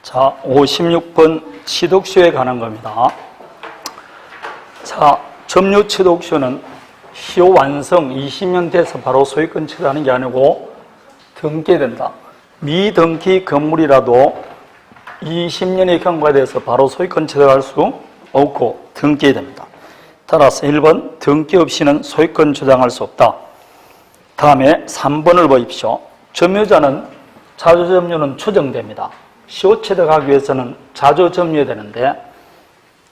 자, 56번 취득쇼에 관한 겁니다. 자, 점유 취득쇼는 시효 완성 20년 돼서 바로 소유권 취득하는 게 아니고 등기된다. 미등기 건물이라도 20년이 경과돼서 바로 소유권 취득할 수 없고 등기됩니다. 따라서 1번 등기 없이는 소유권 주장할 수 없다. 다음에 3번을 보십시오. 점유자는 자조점유는 추정됩니다. 시효 취득하기 위해서는 자조점유해야 되는데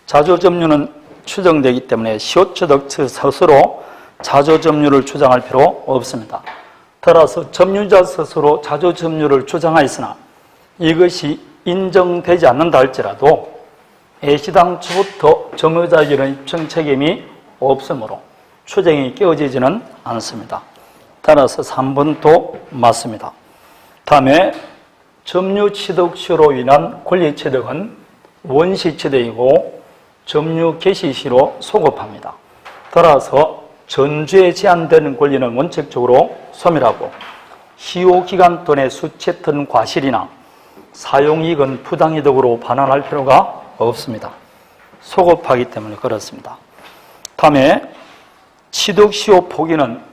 자조점유는 추정되기 때문에 시효 취득 스스로 자조점유를 주장할 필요 없습니다. 따라서 점유자 스스로 자조점유를 주장하였으나 이것이 인정되지 않는다 할지라도 애시당초부터 점유자에게는 입증 책임이 없으므로 추정이 깨어지지는 않습니다. 따라서 3번도 맞습니다. 다음에 점유 취득시로 인한 권리 취득은 원시 취득이고 점유 개시 시로 소급합니다. 따라서 전주에 제한되는 권리는 원칙적으로 소멸하고 시효 기간 동안에 수취했던 과실이나 사용이익은 부당이득으로 반환할 필요가 없습니다. 소급하기 때문에 그렇습니다. 다음에 취득시효 포기는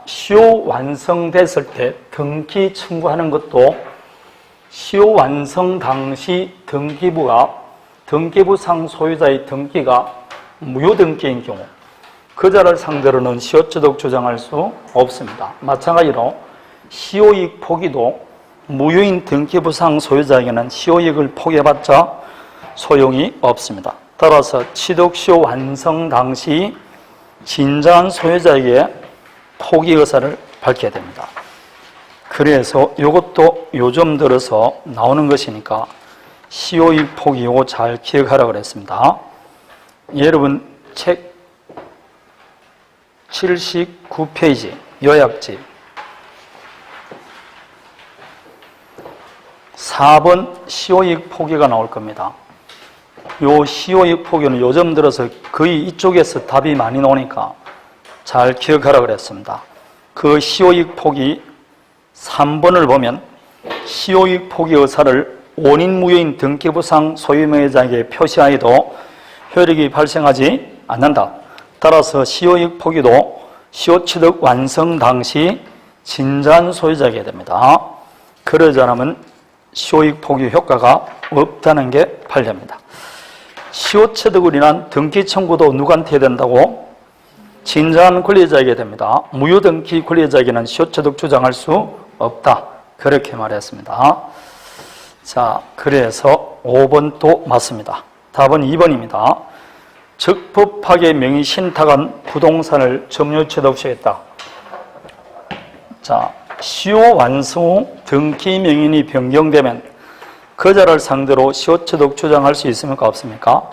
시효 완성됐을 때 등기 청구하는 것도 시효 완성 당시 등기부상 소유자의 등기가 무효등기인 경우 그자를 상대로는 시효취득 주장할 수 없습니다. 마찬가지로 시효이익 포기도 무효인 등기부상 소유자에게는 시효이익을 포기해봤자 소용이 없습니다. 따라서 취득시효 완성 당시 진정한 소유자에게 포기 의사를 밝혀야 됩니다. 그래서 이것도 요즘 들어서 나오는 것이니까 시효이익 포기 요거 잘 기억하라고 그랬습니다. 여러분 책 79페이지 요약집 4번 시효이익 포기가 나올 겁니다. 요 시효이익 포기는 요즘 들어서 거의 이쪽에서 답이 많이 나오니까 잘 기억하라고 그랬습니다. 그 시효이익 포기 3번을 보면 시효이익 포기 의사를 원인 무효인 등기부상 소유명의자에게 표시하여도 효력이 발생하지 않는다. 따라서 시효이익 포기도 시효취득 완성 당시 진정한 소유자에게 됩니다. 그러지 않으면 시효이익 포기 효과가 없다는 게 판례입니다. 시효취득으로 인한 등기 청구도 누구한테 해야 된다고? 진정한 권리자에게 됩니다. 무효등기 권리자에게는 시효취득 주장할 수 없다. 그렇게 말했습니다. 자, 그래서 5번도 맞습니다. 답은 2번입니다. 적법하게 명의신탁한 부동산을 점유취득시했다. 자, 시효 완성 후 등기 명인이 변경되면 그자를 상대로 시효취득 주장할 수 있습니까? 없습니까?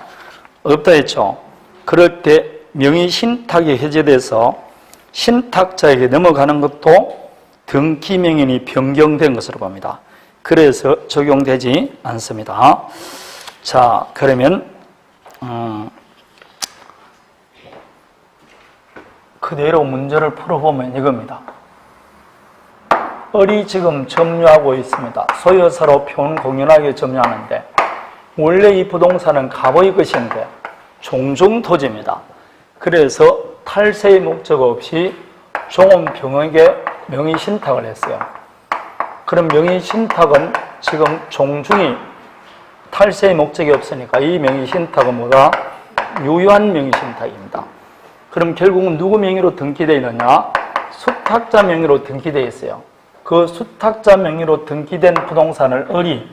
없다 했죠. 그럴 때 명의신탁이 해제돼서 신탁자에게 넘어가는 것도 등기 명인이 변경된 것으로 봅니다. 그래서 적용되지 않습니다. 자, 그러면 그대로 문제를 풀어보면 이겁니다. 을이 지금 점유하고 있습니다. 소유사로 표현 공연하게 점유하는데 원래 이 부동산은 갑의 것인데 종중토지입니다. 그래서 탈세의 목적 없이 종업병에게 명의신탁을 했어요. 그럼 명의신탁은 지금 종중이 탈세의 목적이 없으니까 이 명의신탁은 뭐가? 유효한 명의신탁입니다. 그럼 결국은 누구 명의로 등기되어 있느냐? 수탁자 명의로 등기되어 있어요. 그 수탁자 명의로 등기된 부동산을 을이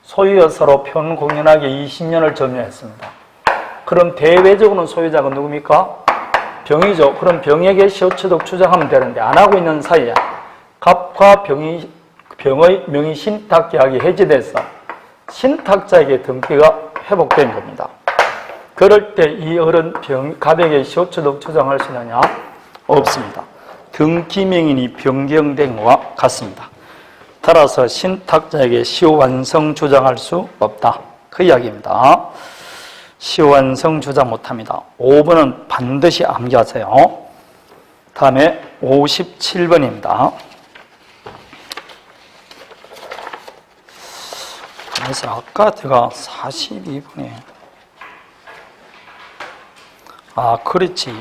소유여서로 표현 공연하게 20년을 점유했습니다. 그럼 대외적으로는 소유자가 누굽니까? 병이죠. 그럼 병에게 시효취득 주장하면 되는데 안 하고 있는 사이에 갑과 병의 명의신탁 계약이 해지돼서 신탁자에게 등기가 회복된 겁니다. 그럴 때 이 을은 갑에게 시효취득 주장할 수 있느냐? 없습니다. 등기 명인이 변경된 것과 같습니다. 따라서 신탁자에게 시효 완성 주장할 수 없다. 그 이야기입니다. 시효 완성 주장 못합니다. 5번은 반드시 암기하세요. 다음에 57번입니다. 그래서 아까 제가 42번에 그렇지.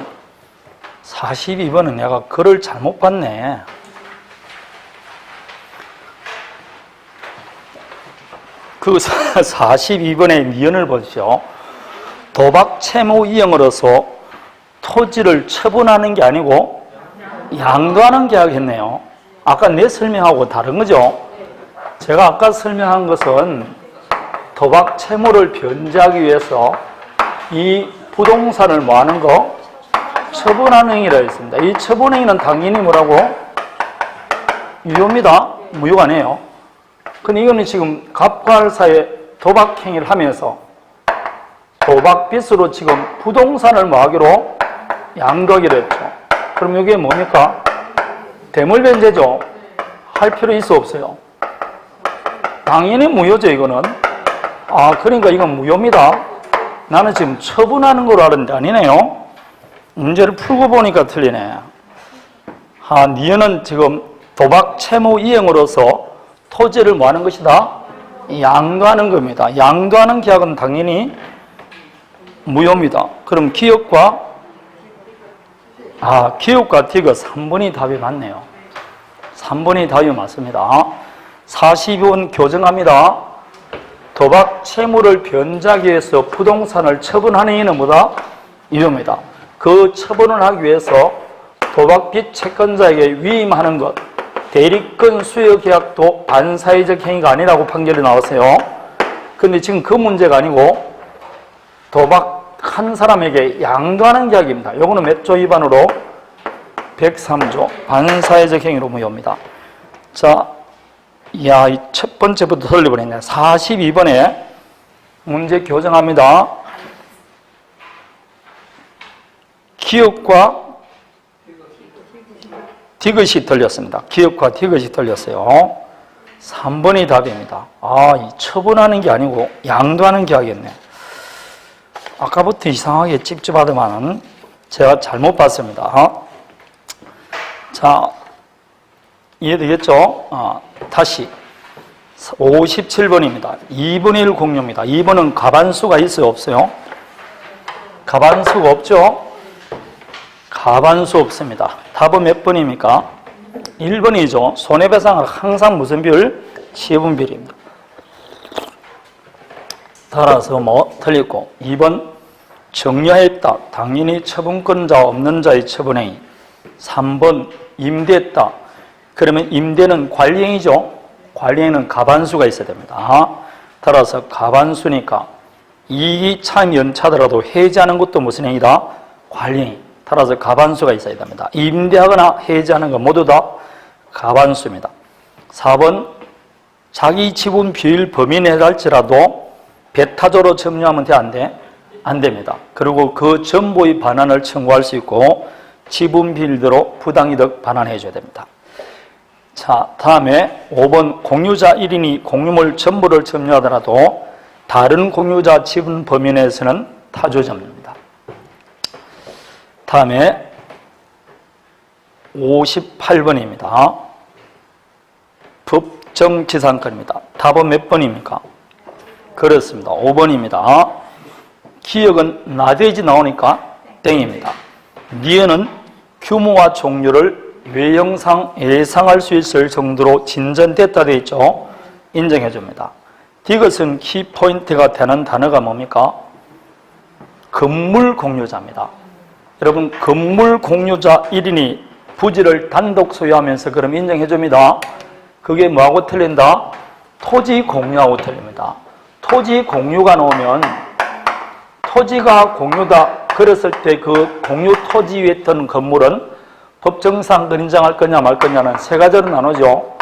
42번은 내가 글을 잘못 봤네. 그 42번의 니은을 보시오. 도박 채무 이행으로서 토지를 처분하는 게 아니고 양도하는 계약했네요. 아까 내 설명하고 다른 거죠? 제가 아까 설명한 것은 도박 채무를 변제하기 위해서 이 부동산을 뭐 하는 거? 처분하는 행위라 했습니다. 이 처분 행위는 당연히 뭐라고? 유효입니다. 무효가 아니에요. 근데 이거는 지금 갑과 할 사이에 도박 행위를 하면서 도박 빚으로 지금 부동산을 뭐 하기로? 양도하기로 했죠. 그럼 이게 뭡니까? 대물변제죠. 할 필요 있어 없어요? 당연히 무효죠, 이거는. 그러니까 이건 무효입니다. 나는 지금 처분하는 걸로 알았는데 아니네요. 문제를 풀고 보니까 틀리네. 니은은 지금 도박 채무 이행으로서 토지를 뭐 하는 것이다? 양도하는 겁니다. 양도하는 계약은 당연히 무효입니다. 그럼 기업과 디귿 3번이 답이 맞네요. 3번이 답이 맞습니다. 42번 교정합니다. 도박 채무를 변제하기 위해서 부동산을 처분하는 행위는 뭐다? 유효입니다. 그 처분을 하기 위해서 도박빚 채권자에게 위임하는 것, 대리권 수여 계약도 반사회적 행위가 아니라고 판결이 나왔어요. 근데 지금 그 문제가 아니고 도박한 사람에게 양도하는 계약입니다. 요거는 몇 조 위반으로? 103조. 반사회적 행위로 무효입니다. 자, 이 첫 번째부터 설립을 42번에 문제 교정합니다. 기업과 디귿이 틀렸습니다. 기업과 디귿이 틀렸어요. 3번이 답입니다. 이 처분하는 게 아니고 양도하는 계약이었네. 아까부터 이상하게 찝찝하더만은 제가 잘못 봤습니다. 자, 이해되겠죠? 다시 57번입니다. 2분의 1 공유입니다. 2번은 가반수가 있어요? 없어요? 가반수가 없죠? 가반수 없습니다. 답은 몇 번입니까? 1번이죠. 손해배상은 항상 무슨 비율? 지분비율입니다. 따라서 뭐 틀리고 2번 정려했다. 당연히 처분권자 없는 자의 처분행위. 3번 임대했다. 그러면 임대는 관리행위죠. 관리행위는 가반수가 있어야 됩니다. 따라서 가반수니까 이익이 참 연차더라도 해지하는 것도 무슨 행위다? 관리행위. 따라서 가반수가 있어야 됩니다. 임대하거나 해지하는 건 모두 다 가반수입니다. 4번 자기 지분 비율 범위 내에 할지라도 배타조로 점유하면 돼? 안 돼? 안 됩니다. 그리고 그 전부의 반환을 청구할 수 있고 지분 비율대로 부당이득 반환해 줘야 됩니다. 자, 다음에 5번 공유자 1인이 공유물 전부를 점유하더라도 다른 공유자 지분 범위 내에서는 타조 점유입니다. 다음에 58번입니다. 법정지상권입니다. 답은 몇 번입니까? 그렇습니다. 5번입니다. 기억은 나대지 나오니까 땡입니다. 니은은 규모와 종류를 외형상 예상할 수 있을 정도로 진전됐다 되어 있죠. 인정해 줍니다. 디귿은 키포인트가 되는 단어가 뭡니까? 건물 공유자입니다. 여러분, 건물 공유자 1인이 부지를 단독 소유하면서 그럼 인정해 줍니다. 그게 뭐하고 틀린다? 토지 공유하고 틀립니다. 토지 공유가 나오면 토지가 공유다 그랬을 때 그 공유 토지 위에 있던 건물은 법정상권 인정할 거냐 말 거냐는 세 가지로 나누죠.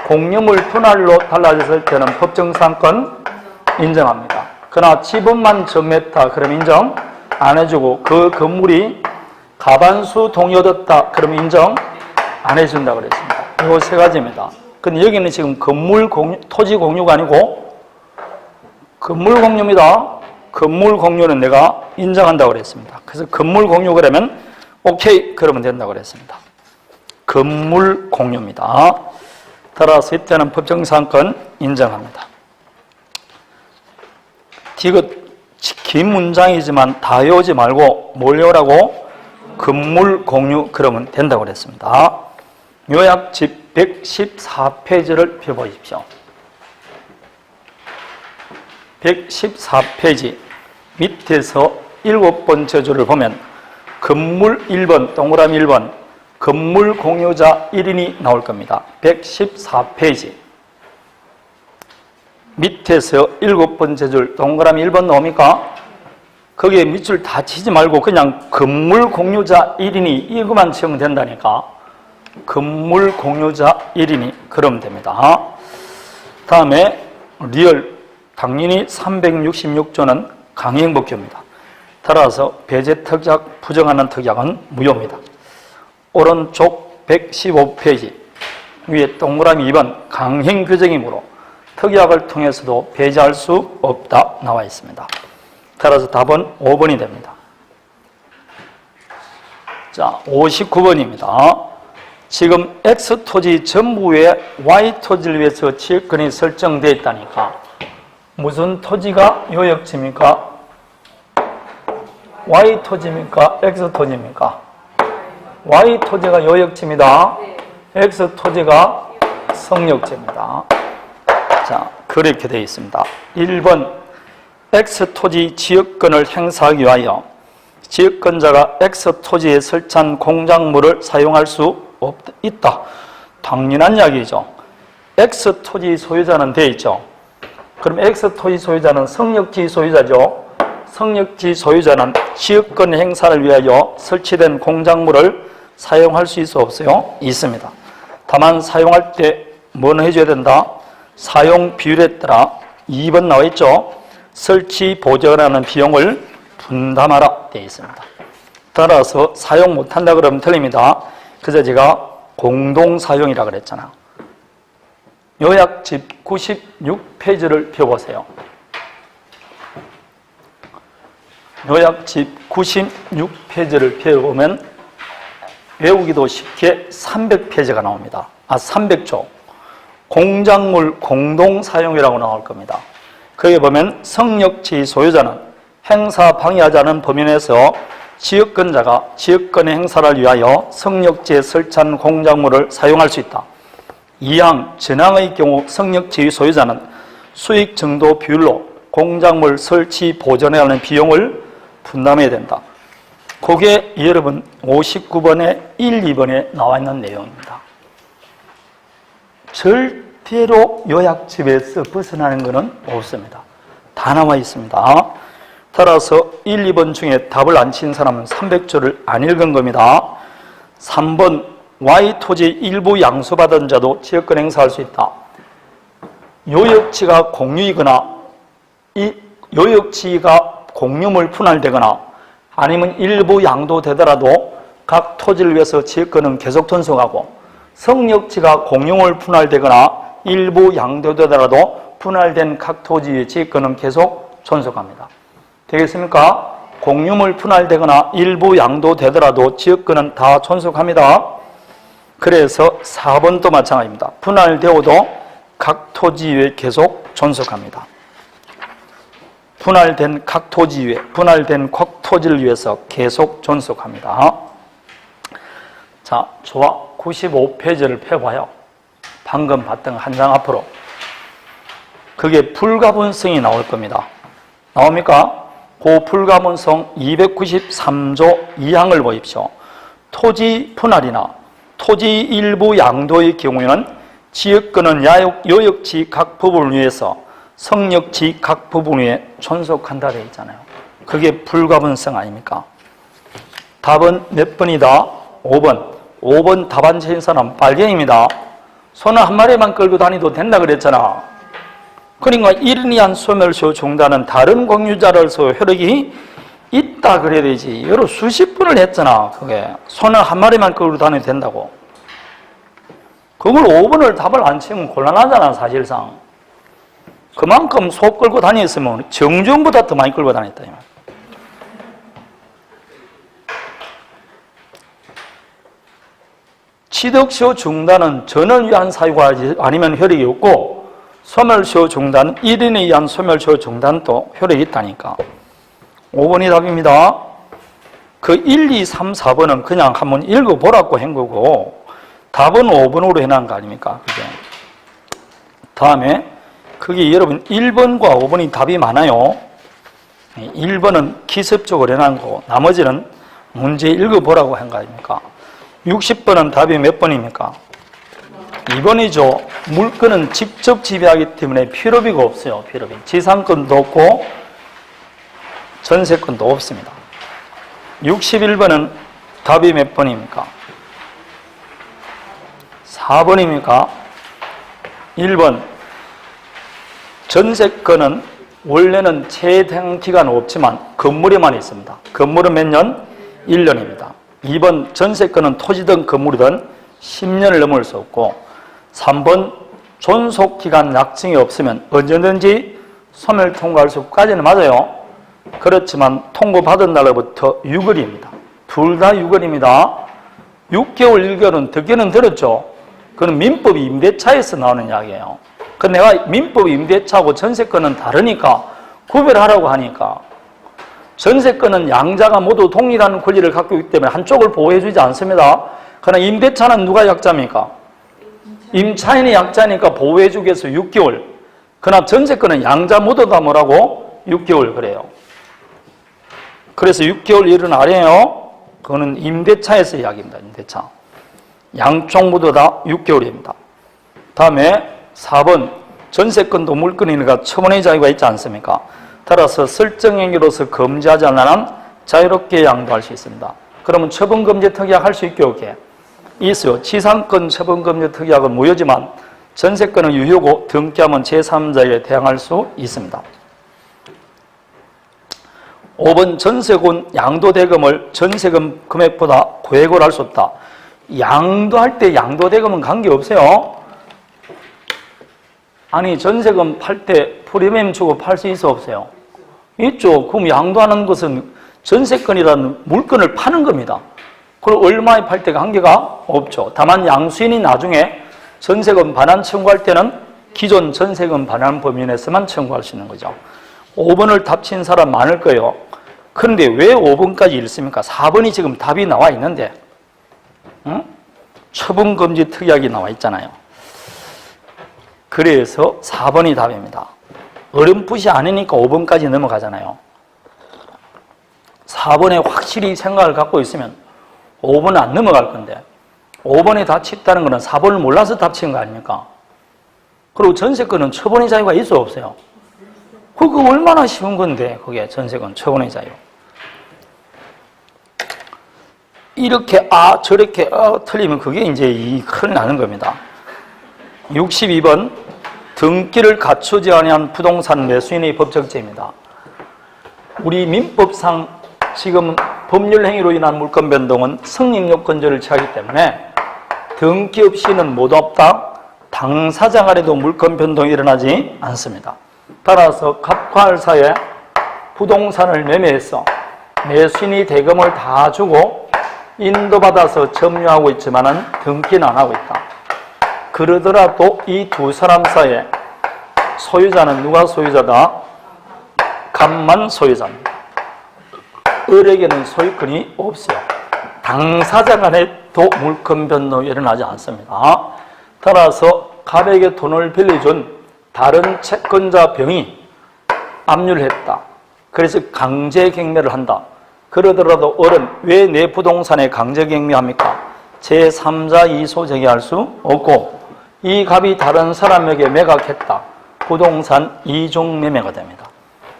공유물 분할로 달라졌을 때는 법정상권 인정합니다. 그러나 지분만 정했다 그럼 인정 안 해주고 그 건물이 가반수 동의받았다 그럼 인정 안 해준다 그랬습니다. 이거 세 가지입니다. 근데 여기는 지금 건물 공유, 토지 공유가 아니고 건물 공유입니다. 건물 공유는 내가 인정한다고 그랬습니다. 그래서 건물 공유 그러면 오케이 그러면 된다고 그랬습니다. 건물 공유입니다. 따라서 이때는 법정상권 인정합니다. 이거 긴 문장이지만 다 외우지 말고 뭘 외우라고? 건물 공유 그러면 된다고 그랬습니다. 요약집 114페이지를 펴보십시오. 114페이지 밑에서 7번째 줄을 보면 건물 1번 동그라미 1번 건물 공유자 1인이 나올 겁니다. 114페이지 밑에서 7번째 줄 동그라미 1번 나옵니까? 거기에 밑줄 다 치지 말고 그냥 건물 공유자 1인이 이것만 치면 된다니까. 건물 공유자 1인이 그러면 됩니다. 다음에 리얼 당연히 366조는 강행법규입니다. 따라서 배제 특약, 부정하는 특약은 무효입니다. 오른쪽 115페이지 위에 동그라미 2번 강행 규정이므로 특약을 통해서도 배제할 수 없다 나와 있습니다. 따라서 답은 5번이 됩니다. 자, 59번입니다. 지금 X토지 전부에 Y토지를 위해서 지역권이 설정되어 있다니까 무슨 토지가 요역지입니까? Y토지입니까? X토지입니까? Y토지가 요역지입니다. X토지가 성역지입니다. 자, 그렇게 되어 있습니다. 1번 X토지 지역권을 행사하기 위하여 지역권자가 X토지에 설치한 공작물을 사용할 수 있다. 당연한 이야기죠. X토지 소유자는 되어 있죠. 그럼 X토지 소유자는 성역지 소유자죠. 성역지 소유자는 지역권 행사를 위하여 설치된 공작물을 사용할 수 있어 없어요? 있습니다. 다만 사용할 때 뭐는 해줘야 된다? 사용 비율에 따라 2번 나와 있죠. 설치 보전하는 비용을 분담하라 되어 있습니다. 따라서 사용 못한다 그러면 틀립니다. 그래서 제가 공동사용이라 그랬잖아. 요약집 96페이지를 펴보세요. 요약집 96페이지를 펴보면 외우기도 쉽게 300페이지가 나옵니다. 300조. 공작물 공동사용이라고 나올 겁니다. 거기에 보면 성역지 소유자는 행사 방해하지 않은 범위 내에서 지역권자가 지역권의 행사를 위하여 성역지에 설치한 공작물을 사용할 수 있다. 이항 전항의 경우 성역지 소유자는 수익 정도 비율로 공작물 설치 보존에 하는 비용을 분담해야 된다. 그게 여러분 59번에 1, 2번에 나와 있는 내용입니다. 절대로 요약집에서 벗어나는 것은 없습니다. 다 나와 있습니다. 따라서 1, 2번 중에 답을 안 친 사람은 300조를 안 읽은 겁니다. 3번 Y토지 일부 양수받은 자도 지역권 행사할 수 있다. 요역지가 공유이거나 이 요역지가 공유물 분할되거나 아니면 일부 양도되더라도 각 토지를 위해서 지역권은 계속 존속하고 성역지가 공유물 분할되거나 일부 양도되더라도 분할된 각 토지의 지역권은 계속 존속합니다. 되겠습니까? 공유물 분할되거나 일부 양도되더라도 지역권은 다 존속합니다. 그래서 4번도 마찬가지입니다. 분할되어도 각 토지에 계속 존속합니다. 분할된 각 토지에 분할된 각 토지를 위해서 계속 존속합니다. 자, 조합 95페이지를 펴봐요. 방금 봤던 한 장 앞으로. 그게 불가분성이 나올 겁니다. 나옵니까? 그 불가분성 293조 2항을 보십시오. 토지 분할이나 토지 일부 양도의 경우에는 지역권은 요역지 각 부분을 위해서 성역지 각 부분 위에 존속한다 되어 있잖아요. 그게 불가분성 아닙니까? 답은 몇 번이다? 5번. 5번 답 안 채인 사람 빨갱입니다. 소는 한 마리만 끌고 다니도 된다 그랬잖아. 그러니까 1인이 한 소멸시효 중단은 다른 공유자로서 효력이 있다 그래야 되지. 여러 수십 번을 했잖아. 그게 소는 한 마리만 끌고 다녀도 된다고. 그걸 5번을 답을 안 치면 곤란하잖아. 사실상. 그만큼 소 끌고 다녔으면 정주영보다 더 많이 끌고 다녔다. 취득시효 중단은 전을 위한 사유가 아니면 효력이 없고 소멸시효 중단, 1인에 의한 소멸시효 중단도 효력이 있다니까. 5번이 답입니다. 그 1, 2, 3, 4번은 그냥 한번 읽어보라고 한 거고 답은 5번으로 해놓은 거 아닙니까? 그게. 다음에 그게 여러분 1번과 5번이 답이 많아요. 1번은 기습적으로 해놓은 거고 나머지는 문제 읽어보라고 한 거 아닙니까? 60번은 답이 몇 번입니까? 2번이죠. 물건은 직접 지배하기 때문에 필요비가 없어요. 필요비. 지상권도 없고 전세권도 없습니다. 61번은 답이 몇 번입니까? 4번입니까? 1번. 전세권은 원래는 최장 기간 없지만 건물에만 있습니다. 건물은 몇 년? 1년입니다. 2번. 전세권은 토지든 건물이든 10년을 넘을 수 없고 3번. 존속기간 약정이 없으면 언제든지 소멸 통과할 수까지는 맞아요. 그렇지만 통보받은 날로부터 6월입니다. 둘 다 6월입니다. 6개월, 1개월은 듣기는 들었죠. 그건 민법 임대차에서 나오는 이야기예요. 그 내가 민법 임대차하고 전세권은 다르니까 구별하라고 하니까 전세권은 양자가 모두 동일한 권리를 갖고 있기 때문에 한쪽을 보호해주지 않습니다. 그러나 임대차는 누가 약자입니까? 임차인이 약자니까 보호해주기 위해서 6개월. 그러나 전세권은 양자 모두 다 뭐라고? 6개월 그래요. 그래서 6개월 일은 아래요. 그거는 임대차에서 이야기입니다. 임대차. 양쪽 모두 다 6개월입니다. 다음에 4번. 전세권도 물건이니까 처분의 자유가 있지 않습니까? 따라서 설정행위로서 금지하지 않는 한 자유롭게 양도할 수 있습니다. 그러면 처분금지 특약 할 수 있게 없게? 있어요. 지상권 처분금지 특약은 무효지만 전세권은 유효고 등기하면 제3자에게 대항할 수 있습니다. 5번. 전세권 양도대금을 전세금 금액보다 고액으로 할 수 없다. 양도할 때 양도대금은 관계없어요. 아니 전세금 팔 때 프리미엄 주고 팔 수 있어 없어요? 있죠. 그럼 양도하는 것은 전세권이라는 물건을 파는 겁니다. 그걸 얼마에 팔 때가 한계가 없죠. 다만 양수인이 나중에 전세금 반환 청구할 때는 기존 전세금 반환 범위 내에서만 청구할 수 있는 거죠. 5번을 답친 사람 많을 거예요. 그런데 왜 5번까지 읽습니까? 4번이 지금 답이 나와 있는데 처분금지 특약이 나와 있잖아요. 그래서 4번이 답입니다. 어렴풋이 아니니까 5번까지 넘어가잖아요. 4번에 확실히 생각을 갖고 있으면 5번은 안 넘어갈 건데 5번에 답쳤다는 것은 4번을 몰라서 답친 거 아닙니까? 그리고 전세권은 처분의 자유가 있어 없어요? 그거 얼마나 쉬운 건데 그게 전세권 처분의 자유. 이렇게 저렇게 틀리면 그게 이제 이 큰일 나는 겁니다. 62번. 등기를 갖추지 아니한 부동산 매수인의 법적죄입니다. 우리 민법상 지금 법률 행위로 인한 물권 변동은 성립요건제를 취하기 때문에 등기 없이는 모두 없다. 당사자 간에도 물권 변동이 일어나지 않습니다. 따라서 갑과할사에 부동산을 매매해서 매수인이 대금을 다 주고 인도받아서 점유하고 있지만은 등기는 안 하고 있다. 그러더라도 이 두 사람 사이에 소유자는 누가 소유자다? 갑만 소유자입니다. 을에게는 소유권이 없어요. 당사자 간에도 물권 변동이 일어나지 않습니다. 따라서 갑에게 돈을 빌려준 다른 채권자 병이 압류를 했다. 그래서 강제경매를 한다. 그러더라도 을은 왜 내 부동산에 강제경매합니까? 제3자 이소 제기할 수 없고 이 갑이 다른 사람에게 매각했다. 부동산 이중 매매가 됩니다.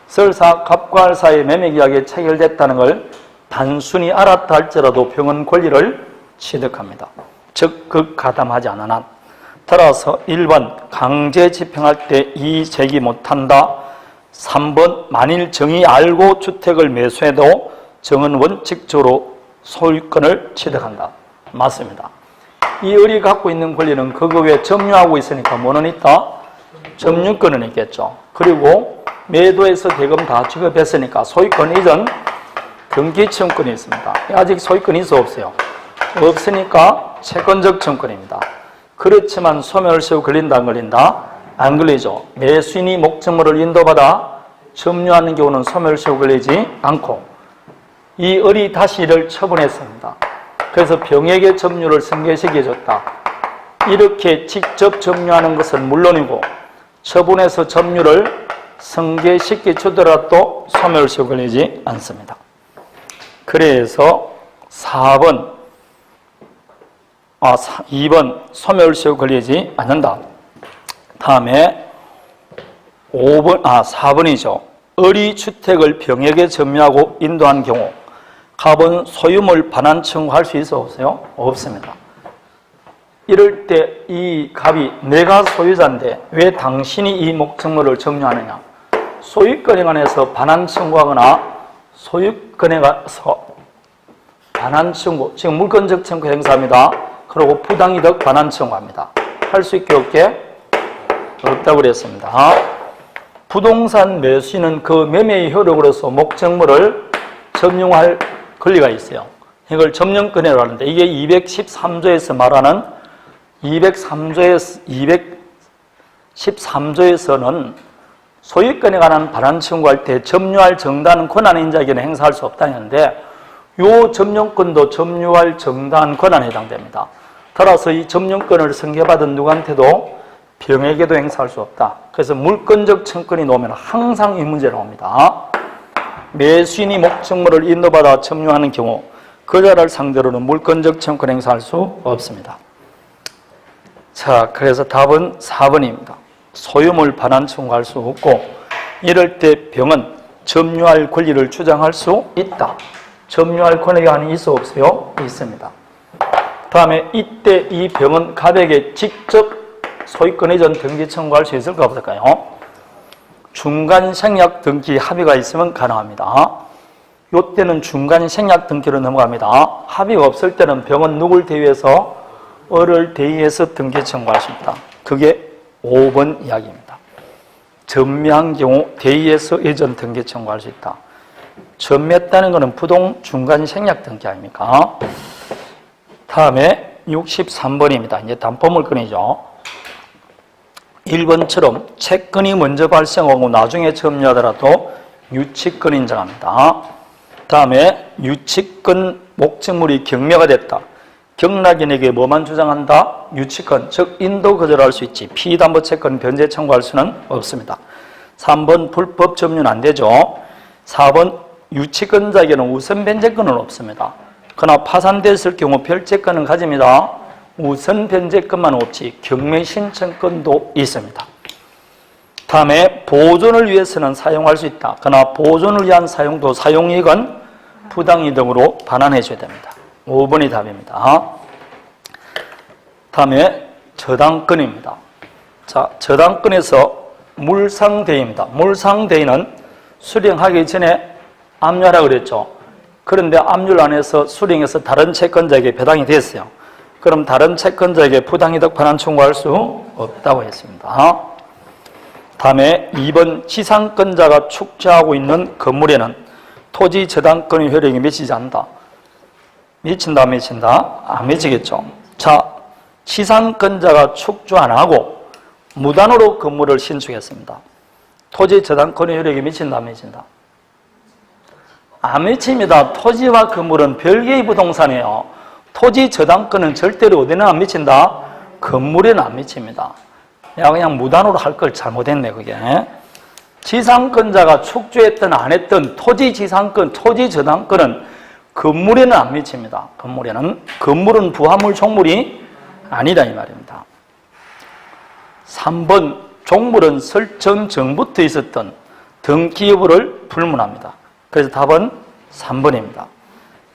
설사 갑과 할 사이의 매매 계약이 체결됐다는 걸 단순히 알았다 할지라도 병은 권리를 취득합니다. 즉 극가담하지 않은 한. 따라서 1번 강제 집행할 때 이의 제기 못한다. 3번 만일 정이 알고 주택을 매수해도 정은 원칙적으로 소유권을 취득한다. 맞습니다. 이 을이 갖고 있는 권리는 그거 외에 점유하고 있으니까 뭐는 있다? 점유권은 있겠죠. 그리고 매도해서 대금 다 지급했으니까 소유권 이전 등기청권이 있습니다. 아직 소유권이 있어 없어요? 없으니까 채권적 청권입니다. 그렇지만 소멸시효 걸린다 안 걸린다? 안 걸리죠. 매수인이 목적물을 인도받아 점유하는 경우는 소멸시효 걸리지 않고 이 을이 다시 이를 처분했습니다. 그래서 병에게 점유를 승계시켜줬다. 이렇게 직접 점유하는 것은 물론이고 처분해서 점유를 승계시켜주더라도 소멸시효 걸리지 않습니다. 그래서 2번 소멸시효 걸리지 않는다. 다음에 4번이죠. 을이 주택을 병에게 점유하고 인도한 경우 갑은 소유물 반환 청구할 수 있어 없어요? 없습니다. 이럴 때 이 갑이 내가 소유자인데 왜 당신이 이 목적물을 점유하느냐? 소유권에 관해서 반환 청구하거나 소유권에 가서 반환 청구, 지금 물권적 청구 행사합니다. 그리고 부당이득 반환 청구합니다. 할 수 있게 없게? 없다고 그랬습니다. 부동산 매수인은 그 매매의 효력으로서 목적물을 점용할 권리가 있어요. 이걸 점용권이라고 하는데 이게 213조에서 말하는 213조에서는 소유권에 관한 반환 청구할 때 점유할 정당 권한 인자에게는 행사할 수 없다는데 이 점용권도 점유할 정당 권한에 해당됩니다. 따라서 이 점용권을 승계받은 누구한테도 병에게도 행사할 수 없다. 그래서 물권적 청권이 나오면 항상 이 문제 나옵니다. 매수인이 목적물을 인도받아 점유하는 경우 그자를 상대로는 물권적 청권 행사할 수 없습니다. 자, 그래서 답은 4번입니다. 소유물 반환 청구할 수 없고 이럴 때 병은 점유할 권리를 주장할 수 있다. 점유할 권리가 있어 없어요? 있습니다. 다음에 이때 이 병은 갑에게 직접 소유권 이전 등기 청구할 수 있을까 없을까요? 중간 생략 등기 합의가 있으면 가능합니다. 이때는 중간 생략 등기로 넘어갑니다. 합의가 없을 때는 병은 누굴 대위해서 을을 대위해서 등기 청구할 수 있다. 그게 5번 이야기입니다. 전매한 경우 대위해서 예전 등기 청구할 수 있다. 전매했다는 것은 부동 중간 생략 등기 아닙니까? 다음에 63번입니다. 이제 담보물건이죠. 1번처럼 채권이 먼저 발생하고 나중에 점유하더라도 유치권 인정합니다. 다음에 유치권 목적물이 경매가 됐다. 경락인에게 뭐만 주장한다? 유치권, 즉 인도 거절할 수 있지. 피담보 채권 변제 청구할 수는 없습니다. 3번 불법 점유는 안 되죠. 4번 유치권자에게는 우선 변제권은 없습니다. 그러나 파산됐을 경우 별채권은 가집니다. 우선 변제권만 없지 경매 신청권도 있습니다. 다음에 보존을 위해서는 사용할 수 있다. 그러나 보존을 위한 사용도 사용이익은 부당이득으로 반환해 줘야 됩니다. 5번이 답입니다. 다음에 저당권입니다. 자, 저당권에서 물상대위입니다. 물상대위는 수령하기 전에 압류하라고 그랬죠. 그런데 압류를 안 해서 수령해서 다른 채권자에게 배당이 됐어요. 그럼 다른 채권자에게 부당이득 반환 청구할 수 없다고 했습니다. 다음에 2번 지상권자가 축조하고 있는 건물에는 토지 저당권의 효력이 미치지 않는다. 미친다, 안 미친다? 안 미치겠죠. 자, 지상권자가 축조 안 하고 무단으로 건물을 신축했습니다. 토지 저당권의 효력이 미친다, 안 미친다? 안 미칩니다. 토지와 건물은 별개의 부동산이에요. 토지 저당권은 절대로 어디나 안 미친다? 건물에는 안 미칩니다. 야, 그냥 무단으로 할 걸 잘못했네, 그게. 지상권자가 축조했든 안 했든 토지 지상권, 토지 저당권은 건물에는 안 미칩니다. 건물은 부하물 종물이 아니다, 이 말입니다. 3번 종물은 설정 전부터 있었던 등기 여부를 불문합니다. 그래서 답은 3번입니다.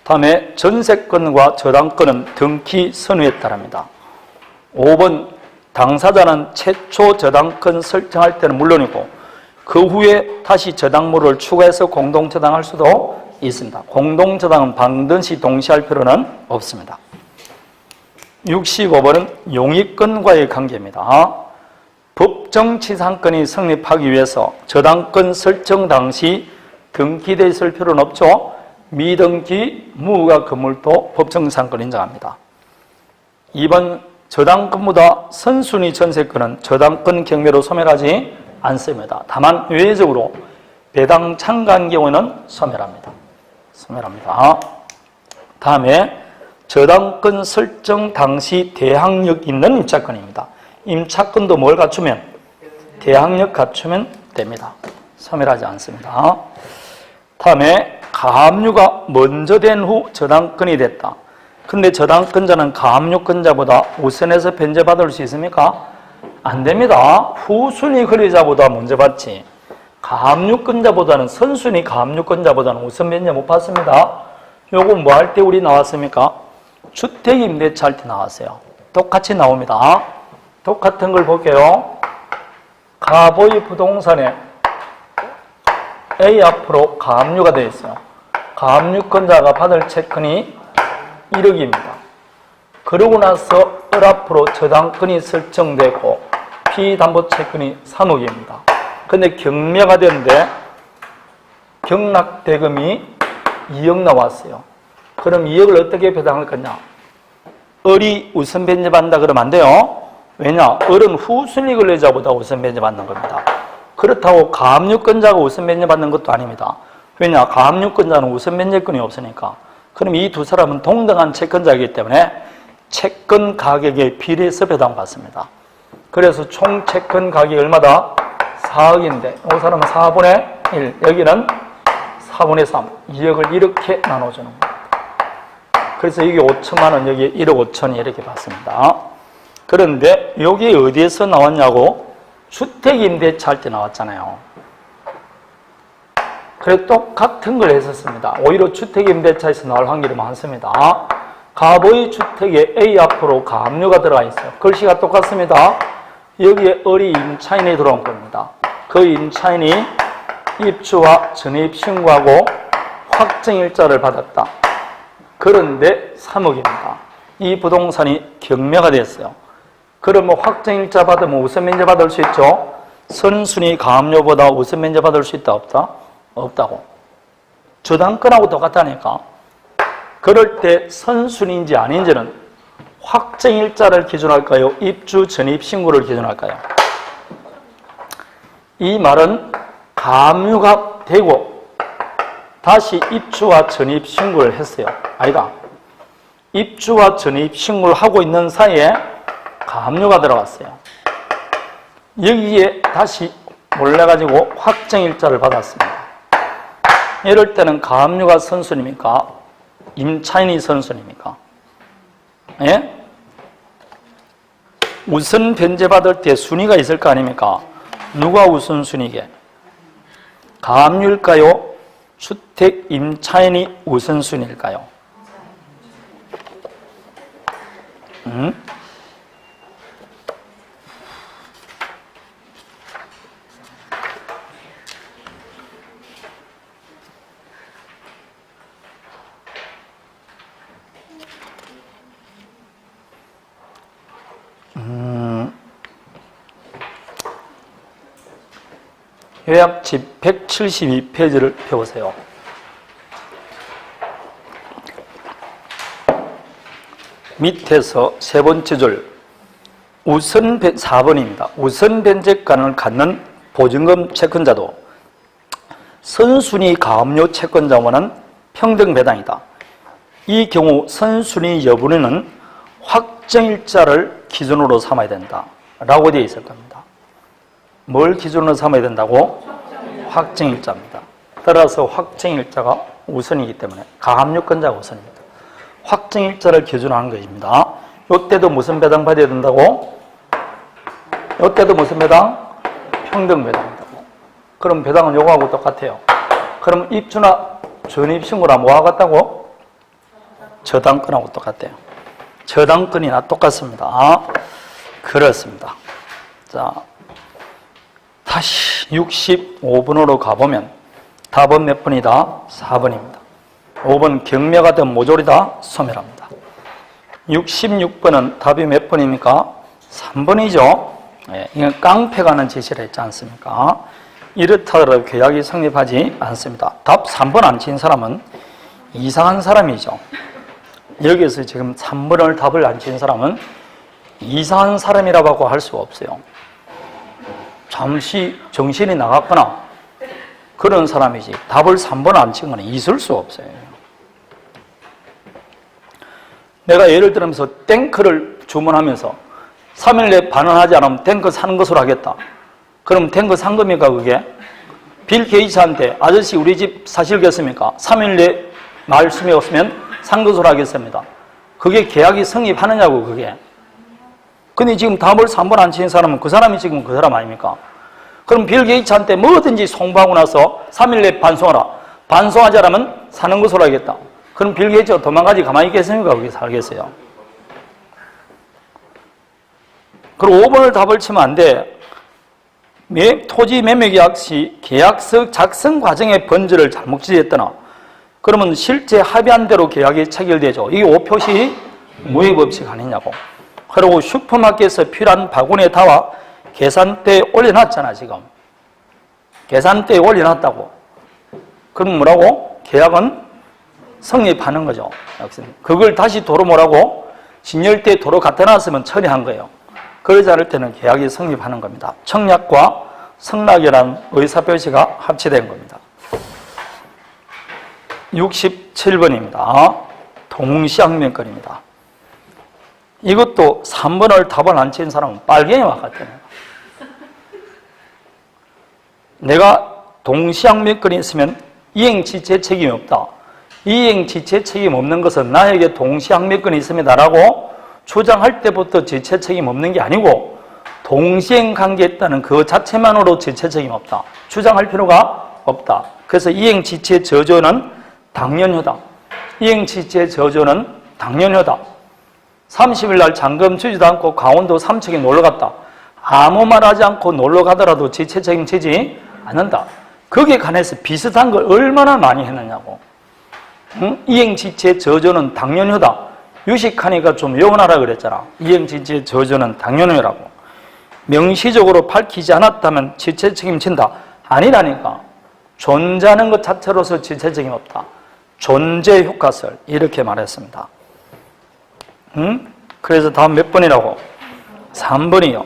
다음에 전세권과 저당권은 등기 선유에 따릅니다. 5번 당사자는 최초 저당권 설정할 때는 물론이고 그 후에 다시 저당물을 추가해서 공동저당할 수도 있습니다. 공동저당은 반드시 동시할 필요는 없습니다. 65번은 용익권과의 관계입니다. 법정치상권이 성립하기 위해서 저당권 설정 당시 등기되어 있을 필요는 없죠. 미등기 무허가 건물도 법정치상권 인정합니다. 2번 저당권보다 선순위 전세권은 저당권 경매로 소멸하지 않습니다. 다만 외적으로 배당 참가한 경우는 소멸합니다. 소멸합니다. 다음에 저당권 설정 당시 대항력 있는 임차권입니다. 임차권도 뭘 갖추면? 대항력 갖추면 됩니다. 소멸하지 않습니다. 다음에 가압류가 먼저 된 후 저당권이 됐다. 근데 저당권자는 가압류권자보다 우선해서 변제받을 수 있습니까? 안 됩니다. 후순위 권리자보다 먼저 받지. 가압류권자보다는 선순위 가압류권자보다는 우선 변제 못 받습니다. 요거 뭐 할 때 우리 나왔습니까? 주택임대차 할 때 나왔어요. 똑같이 나옵니다. 똑같은 걸 볼게요. 갑의 부동산에 A 앞으로 가압류가 되어 있어요. 가압류권자가 받을 채권이 1억입니다. 그러고 나서 을 앞으로 저당권이 설정되고 피담보채권이 3억입니다. 근데 경매가 되는데 경락대금이 2억 나왔어요. 그럼 2억을 어떻게 배당할 거냐? 을이 우선 변제받는다 그러면 안 돼요. 왜냐? 을은 후순위 권리자보다 우선 변제받는 겁니다. 그렇다고 가압류권자가 우선 변제받는 것도 아닙니다. 왜냐? 가압류권자는 우선 변제권이 없으니까. 그럼 이 두 사람은 동등한 채권자이기 때문에 채권 가격에 비례해서 배당받습니다. 그래서 총 채권 가격이 얼마다? 4억인데 이 사람은 4분의 1, 여기는 4분의 3, 2억을 이렇게 나눠주는 겁니다. 그래서 여기 5천만 원, 여기 1억 5천이 이렇게 받습니다. 그런데 여기 어디에서 나왔냐고? 주택임대차 할 때 나왔잖아요. 그래서 똑같은 걸 했었습니다. 오히려 주택임대차에서 나올 확률이 많습니다. 갑의 주택에 A 앞으로 가압류가 들어가 있어요. 글씨가 똑같습니다. 여기에 을이 임차인이 들어온 겁니다. 그 임차인이 입주와 전입신고하고 확정일자를 받았다. 그런데 3억입니다. 이 부동산이 경매가 됐어요. 그러면 확정일자 받으면 우선 면제 받을 수 있죠? 선순위 가압류보다 우선 면제 받을 수 있다 없다? 없다고. 저당권하고 똑같다니까. 그럴 때 선순위인지 아닌지는 확정일자를 기준할까요? 입주 전입 신고를 기준할까요? 이 말은 가압류가 되고 다시 입주와 전입 신고를 했어요. 아니다. 입주와 전입 신고를 하고 있는 사이에 가압류가 들어갔어요. 여기에 다시 몰래가지고 확정일자를 받았습니다. 이럴 때는 가압류가 선순위입니까? 임차인이 선순위입니까? 예? 우선 변제받을 때 순위가 있을 거 아닙니까? 누가 우선순위게? 가압류일까요? 주택 임차인이 우선순위일까요? 요약집 172페이지를 펴보세요. 밑에서 세 번째 줄 우선 4번입니다. 우선 변제권을 갖는 보증금 채권자도 선순위 가압류 채권자와는 평등 배당이다. 이 경우 선순위 여부는 확정일자를 기준으로 삼아야 된다 라고 되어 있을 겁니다. 뭘 기준으로 삼아야 된다고? 확정일자입니다. 따라서 확정일자가 우선이기 때문에 가압류권자가 우선입니다. 확정일자를 기준으로 하는 것입니다. 이때도 무슨 배당 받아야 된다고? 이때도 무슨 배당? 평등 배당이다. 그럼 배당은 요거하고 똑같아요. 그럼 입주나 전입신고랑 뭐와 같다고? 저당권하고 똑같아요. 저당권이나 똑같습니다. 그렇습니다. 자, 다시 65번으로 가보면 답은 몇 번이다? 4번입니다. 5번 경매가 된 모조리다 소멸합니다. 66번은 답이 몇 번입니까? 3번이죠. 네, 이건 깡패가는 제시를 했지 않습니까? 이렇다 하더라도 계약이 성립하지 않습니다. 답 3번 안 친 사람은 이상한 사람이죠. 여기서 지금 3번을 답을 안 친 사람은 이상한 사람이라고 할 수가 없어요. 잠시 정신이 나갔거나 그런 사람이지 답을 3번 안 친 건 있을 수 없어요. 내가 예를 들면서 탱크를 주문하면서 3일 내에 반환하지 않으면 탱크 사는 것으로 하겠다. 그럼 탱크 산 겁니까 그게? 빌 게이츠한테 아저씨 우리 집 사실겠습니까? 3일 내에 말씀이 없으면 산 것으로 하겠습니다. 그게 계약이 성립하느냐고 그게. 근데 지금 답을 3번 안 치는 사람은 그 사람이 지금 그 사람 아닙니까? 그럼 빌 게이츠한테 뭐든지 송부하고 나서 3일 내에 반송하라. 반송하지 않으면 사는 것으로 하겠다. 그럼 빌 게이츠가 도망가지 가만히 있겠습니까? 거기 살겠어요. 그리고 5번을 답을 치면 안 돼. 토지 매매 계약 시 계약서 작성 과정의 번제를 잘못 지했더나 그러면 실제 합의한 대로 계약이 체결되죠. 이게 5표시 무효 법칙 아니냐고. 그리고 슈퍼마켓에서 필요한 바구니에 담아 계산대에 올려놨잖아 지금. 계산대에 올려놨다고. 그럼 뭐라고? 계약은 성립하는 거죠. 그걸 다시 도로 뭐라고? 진열대에 도로 갖다 놨으면 처리한 거예요. 그러지 않을 때는 계약이 성립하는 겁니다. 청약과 성락이라는 의사표시가 합치된 겁니다. 67번입니다. 동시항명권입니다. 이것도 3번을 답을 안 친 사람은 빨갱이 같아요. 내가 동시항명권이 있으면 이행지체 책임이 없다. 이행지체 책임 없는 것은 나에게 동시항명권이 있습니다라고 주장할 때부터 지체 책임 없는 게 아니고 동시행 관계했다는 그 자체만으로 지체 책임 없다. 주장할 필요가 없다. 그래서 이행지체 저조는 당연효다. 이행지체 저조는 당연효다. 30일 날 잔금 주지도 않고 강원도 삼척에 놀러 갔다. 아무 말 하지 않고 놀러 가더라도 지체 책임지지 않는다. 거기에 관해서 비슷한 걸 얼마나 많이 했느냐고. 응? 이행지체 저조는 당연효다. 유식하니까 좀 영원하라 그랬잖아. 이행지체 저조는 당연효라고. 명시적으로 밝히지 않았다면 지체 책임진다. 아니라니까. 존재하는 것 자체로서 지체 책임 없다. 존재 효과설 이렇게 말했습니다. 그래서 다음 몇 번이라고? 3번이요.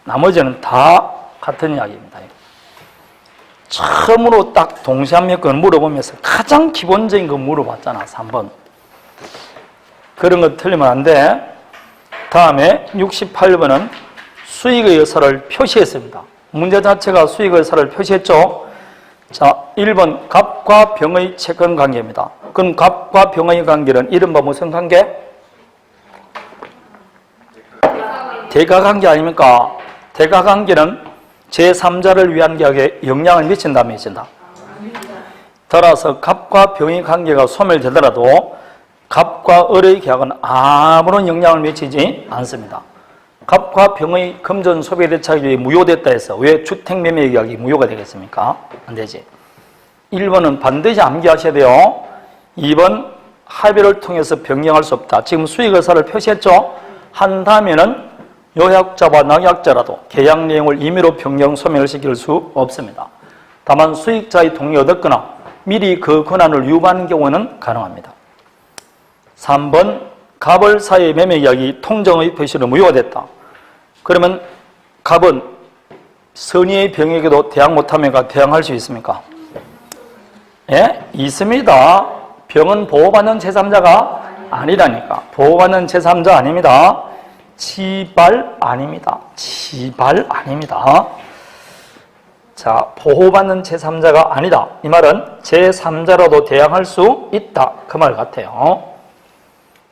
나머지는 다 같은 이야기입니다. 처음으로 딱 동시항명권을 물어보면서 가장 기본적인 거 물어봤잖아. 3번. 그런 거 틀리면 안 돼. 다음에 68번은 수익의 의사를 표시했습니다. 문제 자체가 수익의 의사를 표시했죠. 자, 1번 갑과 병의 채권 관계입니다. 그럼 갑과 병의 관계는 이른바 무슨 관계? 대가관계 아닙니까? 대가관계는 제3자를 위한 계약에 영향을 미친다, 미친다? 따라서 갑과 병의 관계가 소멸되더라도 갑과 을의 계약은 아무런 영향을 미치지 않습니다. 갑과 병의 금전 소비 대차격이 무효됐다 해서 왜 주택매매 계약이 무효가 되겠습니까? 안 되지. 1번은 반드시 암기하셔야 돼요. 2번 합의를 통해서 변경할 수 없다. 지금 수익의사를 표시했죠? 한다면은 요약자와 낙약자라도 계약 내용을 임의로 변경 소멸을 시킬 수 없습니다. 다만 수익자의 동의 얻었거나 미리 그 권한을 유보하는 경우는 가능합니다. 3번 갑을 사이의 매매 계약이 통정의 표시로 무효가 됐다. 그러면 갑은 선의의 병에게도 대항 못하면가 대항할 수 있습니까? 예? 있습니다. 병은 보호받는 제3자가 아니라니까. 보호받는 제3자 아닙니다. 지발 아닙니다. 지발 아닙니다. 자, 보호받는 제3자가 아니다. 이 말은 제3자라도 대항할 수 있다. 그 말 같아요.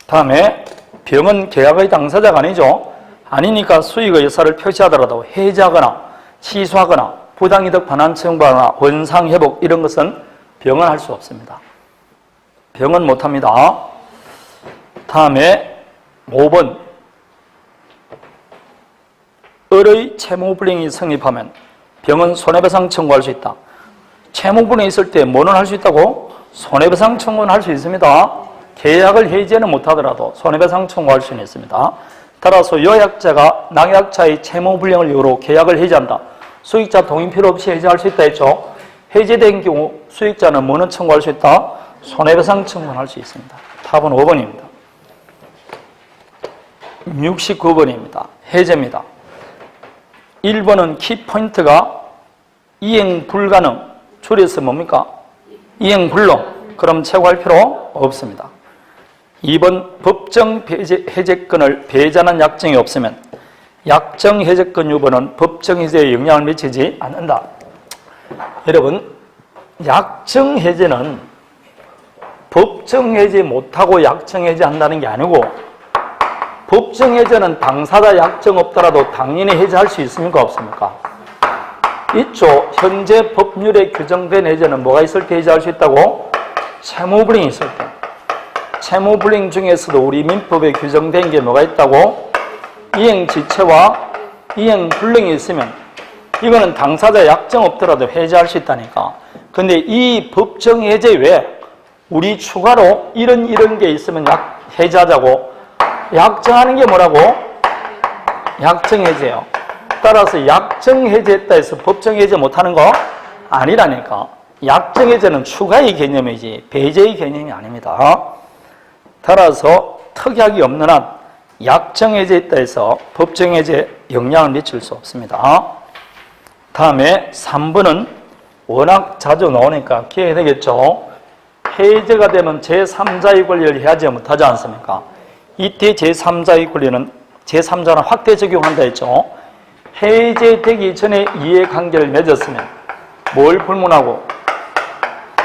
다음에 병은 계약의 당사자가 아니죠. 아니니까 수익의 의사를 표시하더라도 해지하거나 취소하거나 부당이득 반환 청구하거나 원상회복 이런 것은 병은 할 수 없습니다. 병은 못합니다. 다음에 5번 을의 채무불이행이 성립하면 병은 손해배상 청구할 수 있다. 채무불이행이 있을 때 뭐는 할 수 있다고? 손해배상 청구는 할 수 있습니다. 계약을 해지는 못하더라도 손해배상 청구할 수는 있습니다. 따라서 요약자가 낙약자의 채무불이행을 이유로 계약을 해지한다. 수익자 동의 필요 없이 해지할 수 있다 했죠. 해지된 경우 수익자는 뭐는 청구할 수 있다? 손해배상 청구는 할 수 있습니다. 답은 5번입니다. 69번입니다. 해제입니다. 1번은 키포인트가 이행 불가능, 줄여서 뭡니까? 이행 불능. 그럼 채굴할 필요 없습니다. 2번 법정 해제권을 배제하는 약정이 없으면 약정 해제권 유보는 법정 해제에 영향을 미치지 않는다. 여러분, 약정 해제는 법정 해제 못하고 약정 해제한다는 게 아니고, 법정 해제는 당사자 약정 없더라도 당연히 해제할 수 있습니까? 없습니까? 있죠. 현재 법률에 규정된 해제는 뭐가 있을 때 해제할 수 있다고? 채무불이익이 있을 때. 채무불이익 중에서도 우리 민법에 규정된 게 뭐가 있다고? 이행지체와 이행불능이 있으면 이거는 당사자 약정 없더라도 해제할 수 있다니까. 근데 이 법정 해제 외에 우리 추가로 이런 게 있으면 해제하자고 약정하는 게 뭐라고? 약정 해제예요. 따라서 약정 해제했다 해서 법정 해제 못하는 거 아니라니까. 약정 해제는 추가의 개념이지 배제의 개념이 아닙니다. 따라서 특약이 없는 한 약정 해제했다 해서 법정 해제에 영향을 미칠 수 없습니다. 다음에 3번은 워낙 자주 나오니까 기억해야 되겠죠. 해제가 되면 제3자의 권리를 해야지 못하지 않습니까? 이때 제3자의 권리는 제3자는 확대 적용한다 했죠. 해제되기 전에 이해관계를 맺었으면 뭘 불문하고?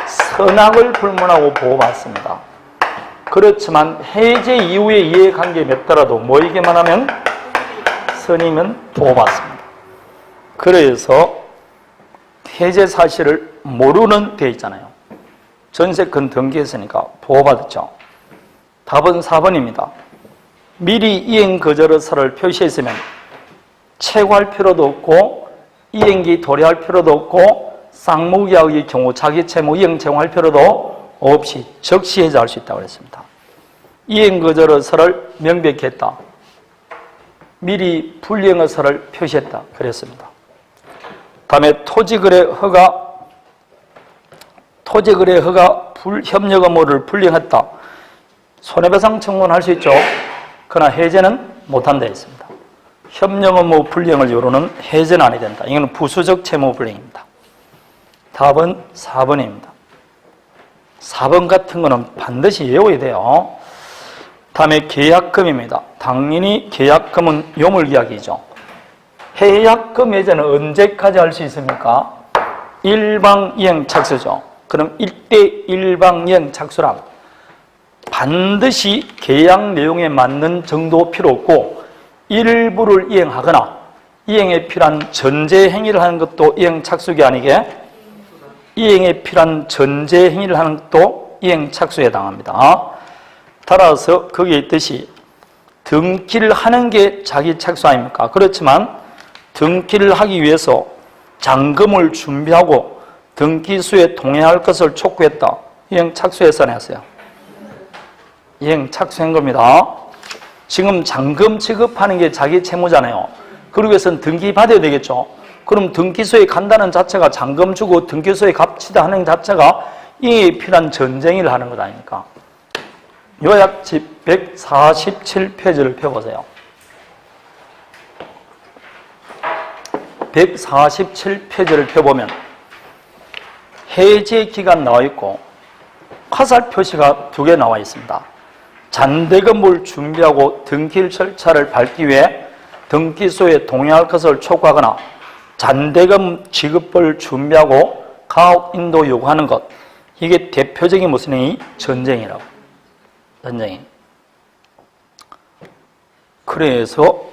선악을 불문하고 보호받습니다. 그렇지만 해제 이후에 이해관계 맺더라도 뭐이기만 하면? 선이면 보호받습니다. 그래서 해제 사실을 모르는 데 있잖아요. 전세권 등기했으니까 보호받았죠. 답은 4번입니다. 미리 이행 거절 의사를 표시했으면 채굴할 필요도 없고 이행기 도래할 필요도 없고 쌍무계약의 경우 자기 채무 이행 제공할 필요도 없이 즉시 해제할 수 있다고 했습니다. 이행 거절 의사를 명백히 했다. 미리 불이행 의사를 표시했다. 그랬습니다. 다음에 토지거래 허가 협력 의무를 불이행했다. 손해배상 청구는 할 수 있죠. 그러나 해제는 못한다 했습니다. 협력 의무 불이행을 이유로는 해제는 아니 된다. 이건 부수적 채무 불이행입니다. 답은 4번입니다. 4번 같은 거는 반드시 외워야 돼요. 다음에 계약금입니다. 당연히 계약금은 요물계약이죠. 해약금 해제는 언제까지 할 수 있습니까? 일방이행 착수죠. 그럼 1대 일방이행 착수란 반드시 계약 내용에 맞는 정도 필요 없고 일부를 이행하거나 이행에 필요한 전제 행위를 하는 것도 이행 착수기 아니게 이행에 필요한 전제 행위를 하는 것도 이행 착수에 해당합니다. 따라서 거기에 있듯이 등기를 하는 게 자기 착수 아닙니까? 그렇지만 등기를 하기 위해서 잔금을 준비하고 등기수에 동의할 것을 촉구했다. 이행 착수해서 냈어요. 이행 착수한 겁니다. 지금 잔금 지급하는 게 자기 채무잖아요. 그러기 위해서는 등기 받아야 되겠죠. 그럼 등기소에 간다는 자체가 잔금 주고 등기소에 값치다 하는 자체가 이에 필요한 전쟁을 하는 것 아닙니까? 요약집 147페이지를 펴보세요. 147페이지를 펴보면 해제 기간 나와 있고 화살 표시가 2개 나와 있습니다. 잔대금을 준비하고 등기 절차를 밟기 위해 등기소에 동의할 것을 촉구하거나 잔대금 지급을 준비하고 가업 인도 요구하는 것. 이게 대표적인 무슨 행위? 전쟁이라고. 전쟁이. 그래서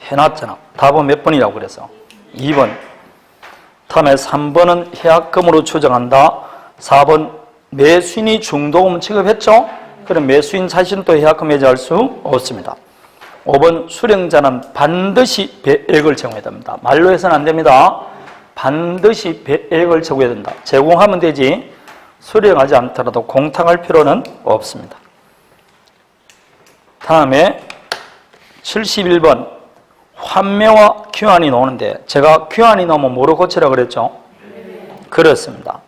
해놨잖아. 답은 몇 번이라고 그래서? 2번. 다음에 3번은 해약금으로 추정한다. 4번 매수인이 중도금 지급했죠? 그럼 매수인 자신은 또 해약금 해제할 수 없습니다. 5번 수령자는 반드시 배액을 제공해야 됩니다. 말로 해서는 안 됩니다. 반드시 배액을 제공해야 된다. 제공하면 되지 수령하지 않더라도 공탁할 필요는 없습니다. 다음에 71번 환매와 귀환이 나오는데 제가 귀환이 나오면 뭐로 고치라고 그랬죠? 그렇습니다.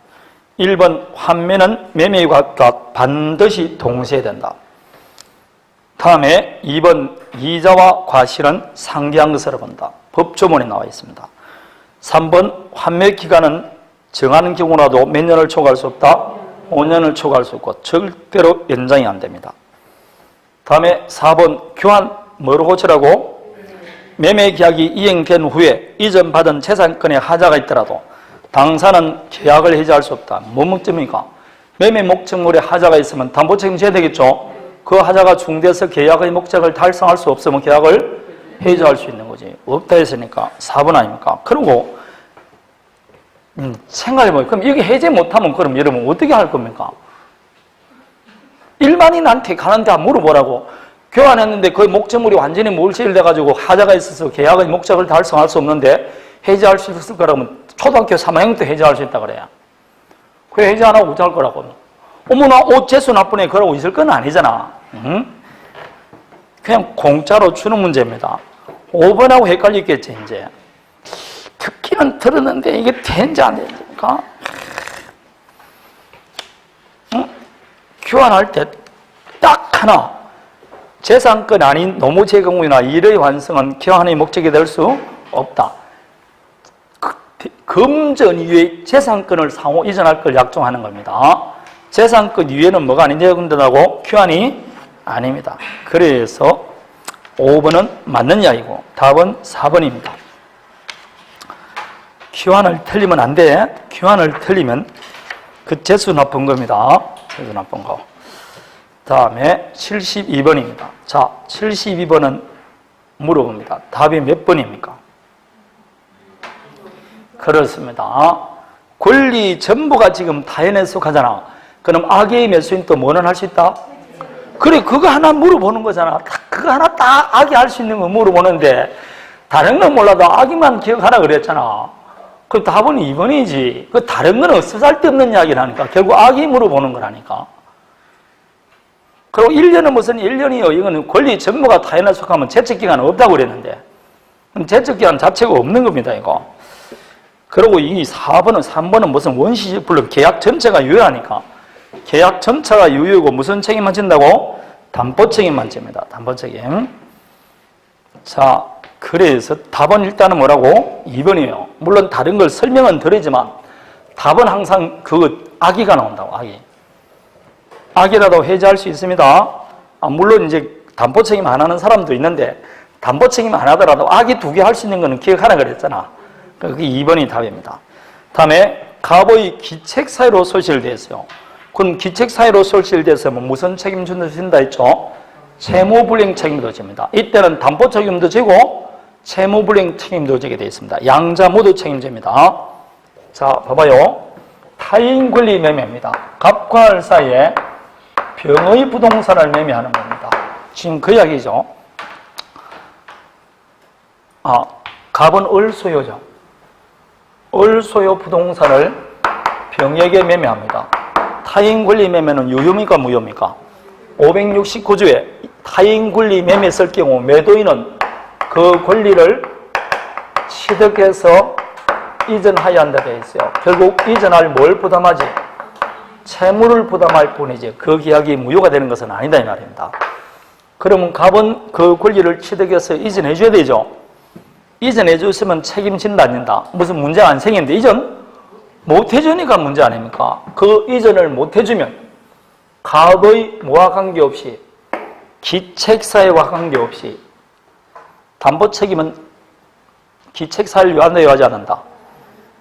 1번 환매는 매매의 과가 반드시 동시에 된다. 다음에 2번 이자와 과실은 상기한 것으로 본다. 법조문에 나와 있습니다. 3번 환매 기간은 정하는 경우라도 몇 년을 초과할 수 없다? 5년을 초과할 수 없고 절대로 연장이 안 됩니다. 다음에 4번 교환 뭐로 고치라고? 매매 계약이 이행된 후에 이전 받은 재산권에 하자가 있더라도 당사는 계약을 해지할 수 없다. 뭔 목적입니까? 매매 목적물에 하자가 있으면 담보 책임져야 되겠죠? 그 하자가 중대해서 계약의 목적을 달성할 수 없으면 계약을 해지할 수 있는 거지. 없다 했으니까 4번 아닙니까? 그리고 생각해보면 그럼 이게 해제 못하면 그럼 여러분 어떻게 할 겁니까? 일반인한테 가는데 물어보라고. 교환했는데 그 목적물이 완전히 몰실돼가지고 하자가 있어서 계약의 목적을 달성할 수 없는데 해지할 수 있을 거라면 초등학교 3학년 때 해지할 수 있다 그래요. 그 해지 안 하고 어떡할 거라고. 어머나 옷 재수 나쁜 애 그러고 있을 건 아니잖아. 그냥 공짜로 주는 문제입니다. 5번하고 헷갈리겠지 이제. 듣기는 들었는데 이게 된지 안 된지니까. 교환할 때 딱 하나 재산권 아닌 노무 제공이나 일의 완성은 교환의 목적이 될 수 없다. 금전 이외의 재산권을 상호 이전할 걸 약정하는 겁니다. 재산권 이외에는 뭐가 아닌데 근데라고 교환이 아닙니다. 그래서 5번은 맞는 이야기고 답은 4번입니다. 교환을 틀리면 안 돼. 교환을 틀리면 그 재수 나쁜 겁니다. 재수 나쁜 거. 다음에 72번입니다. 자, 72번은 물어봅니다. 답이 몇 번입니까? 그렇습니다. 권리 전부가 지금 타인에 속하잖아. 그럼 악의 매수인 또 뭐는 할 수 있다? 그래, 그거 하나 물어보는 거잖아. 그거 하나 딱 악이 할 수 있는 거 물어보는데 다른 건 몰라도 악이만 기억하라 그랬잖아. 그 답은 2번이지. 그 다른 거는 쓸데없는 이야기라니까. 결국 악이 물어보는 거라니까. 그리고 1년은 무슨 1년이요? 이거는 권리 전부가 타인에 속하면 제척기간은 없다고 그랬는데 제척기간 자체가 없는 겁니다, 이거. 그리고 이 4번은 3번은 무슨 원시 물론 계약 전체가 유효하니까 계약 전체가 유효고 무슨 책임만 진다고? 담보 책임만 집니다. 담보 책임. 자, 그래서 답은 일단은 뭐라고? 2번이에요. 물론 다른 걸 설명은 드리지만 답은 항상 그 악의가 나온다고. 악의라도 해지할 수 있습니다. 물론 이제 담보 책임 안 하는 사람도 있는데 담보 책임 안 하더라도 악의 2개 할 수 있는 거는 기억하라 그랬잖아. 그게 2번이 답입니다. 다음에 갑의 기책 사유로 소실되었어요. 그럼 기책 사유로 소실되었으면 무슨 책임도 진다 했죠? 채무불이행 책임도 집니다. 이때는 담보 책임도 지고 채무불이행 책임도 지게 되어 있습니다. 양자 모두 책임집니다. 자, 봐봐요. 타인 권리 매매입니다. 갑과 을 사이에 병의 부동산을 매매하는 겁니다. 지금 그 이야기죠. 갑은 을 소유죠. 을 소유 부동산을 병에게 매매합니다. 타인 권리 매매는 유효입니까 무효입니까? 569조에 타인 권리 매매 쓸 경우 매도인은 그 권리를 취득해서 이전하여야 한다 되어 있어요. 결국 이전할 뭘 부담하지? 채무를 부담할 뿐이지 그 계약이 무효가 되는 것은 아니다 이 말입니다. 그러면 갑은 그 권리를 취득해서 이전해 줘야 되죠. 이전해 줬으면 책임진다 안 진다. 무슨 문제가 안 생기는데 이전 못 해주니까 문제 아닙니까? 그 이전을 못 해주면 갑의 뭐와 관계없이 기책사유와 관계없이 담보 책임은 기책사유를 요한다 요하지 않는다.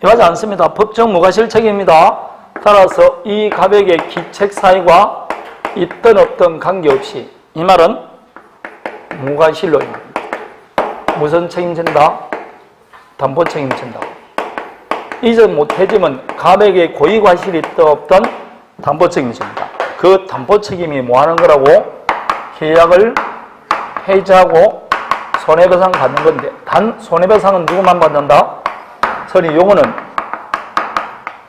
요하지 않습니다. 법정 무과실 책임입니다. 따라서 이 갑에게 기책사유가 있든 없든 관계없이 이 말은 무과실로 무슨 책임진다? 담보 책임진다. 이전 못해주면 갑에게 고의과실이 있든 없든 담보 책임집니다. 그 담보 책임이 뭐 하는 거라고? 계약을 해지하고 손해배상 받는 건데 단 손해배상은 누구만 받는다? 선이 요거는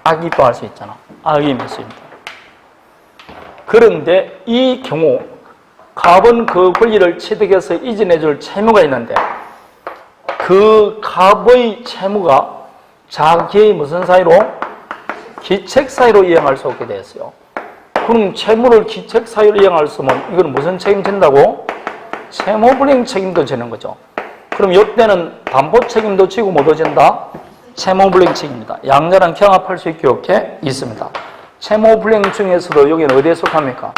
악이 또 할 수 있잖아. 악이 있습니다. 그런데 이 경우 갑은 그 권리를 취득해서 이전해 줄 채무가 있는데 그 갑의 채무가 자기의 무슨 사유로? 기책 사유로 이행할 수 없게 되었어요. 그럼 채무를 기책 사유로 이행할 수 없으면 이건 무슨 책임진다고? 채무불이행 책임도 지는 거죠. 그럼 이때는 담보 책임도 지고 못 어진다? 채무불이행 책임입니다. 양자랑 경합할 수 있게 이렇게 있습니다. 채무불이행 중에서도 여기는 어디에 속합니까?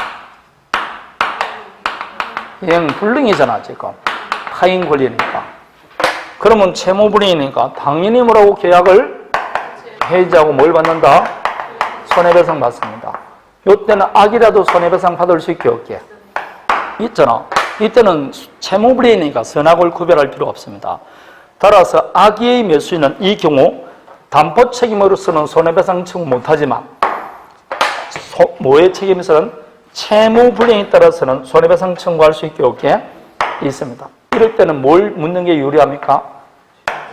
이행불능이잖아 지금. 타인 권리니까. 그러면 채무불이행이니까 당연히 뭐라고 계약을 해지하고 뭘 받는다? 손해배상 받습니다. 이때는 악이라도 손해배상 받을 수 있게 없게 있잖아. 이때는 채무불이행이니까 선악을 구별할 필요가 없습니다. 따라서 악의의 매수인은 이 경우 담보 책임으로서는 손해배상 청구 못하지만 모의 책임에서는 채무불이행에 따라서는 손해배상 청구할 수 있게 없게 있습니다. 이럴 때는 뭘 묻는 게 유리합니까?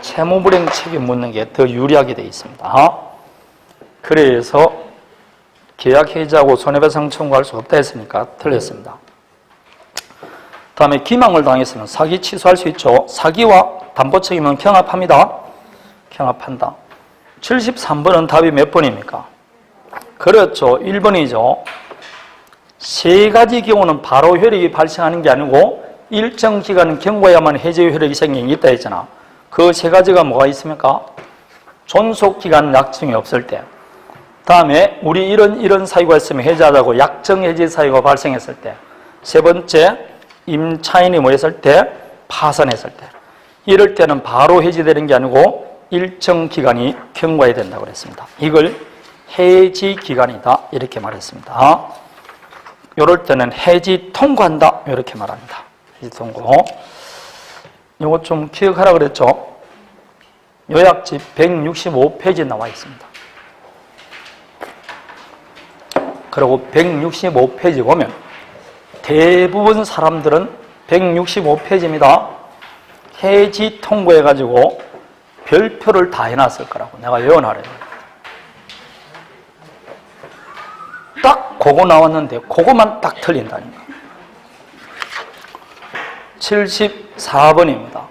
채무불이행 책임 묻는 게 더 유리하게 되어 있습니다. 그래서 계약 해지하고 손해배상 청구할 수 없다 했으니까 틀렸습니다. 다음에 기망을 당해서는 사기 취소할 수 있죠. 사기와 담보 책임은 경합합니다. 경합한다. 73번은 답이 몇 번입니까? 그렇죠. 1번이죠. 세 가지 경우는 바로 효력이 발생하는 게 아니고 일정 기간 경과해야만 해제 효력이 생기는 있다 했잖아. 그 세 가지가 뭐가 있습니까? 존속기간 약정이 없을 때. 다음에 우리 이런 사유가 있으면 해제하자고 약정 해제 사유가 발생했을 때. 세 번째, 임차인이 뭐 했을 때? 파산했을 때. 이럴 때는 바로 해지되는 게 아니고 일정 기간이 경과해야 된다고 그랬습니다. 이걸 해지 기간이다 이렇게 말했습니다. 이럴 때는 해지 통고한다 이렇게 말합니다. 해지 통고. 이거 좀 기억하라 그랬죠? 요약집 165페이지에 나와 있습니다. 그리고 165페이지 보면 대부분 사람들은 165페이지입니다. 해지 통고해가지고 별표를 다 해놨을 거라고 내가 예언하래요. 딱 그거 나왔는데 그거만 딱 틀린다니까. 74번입니다.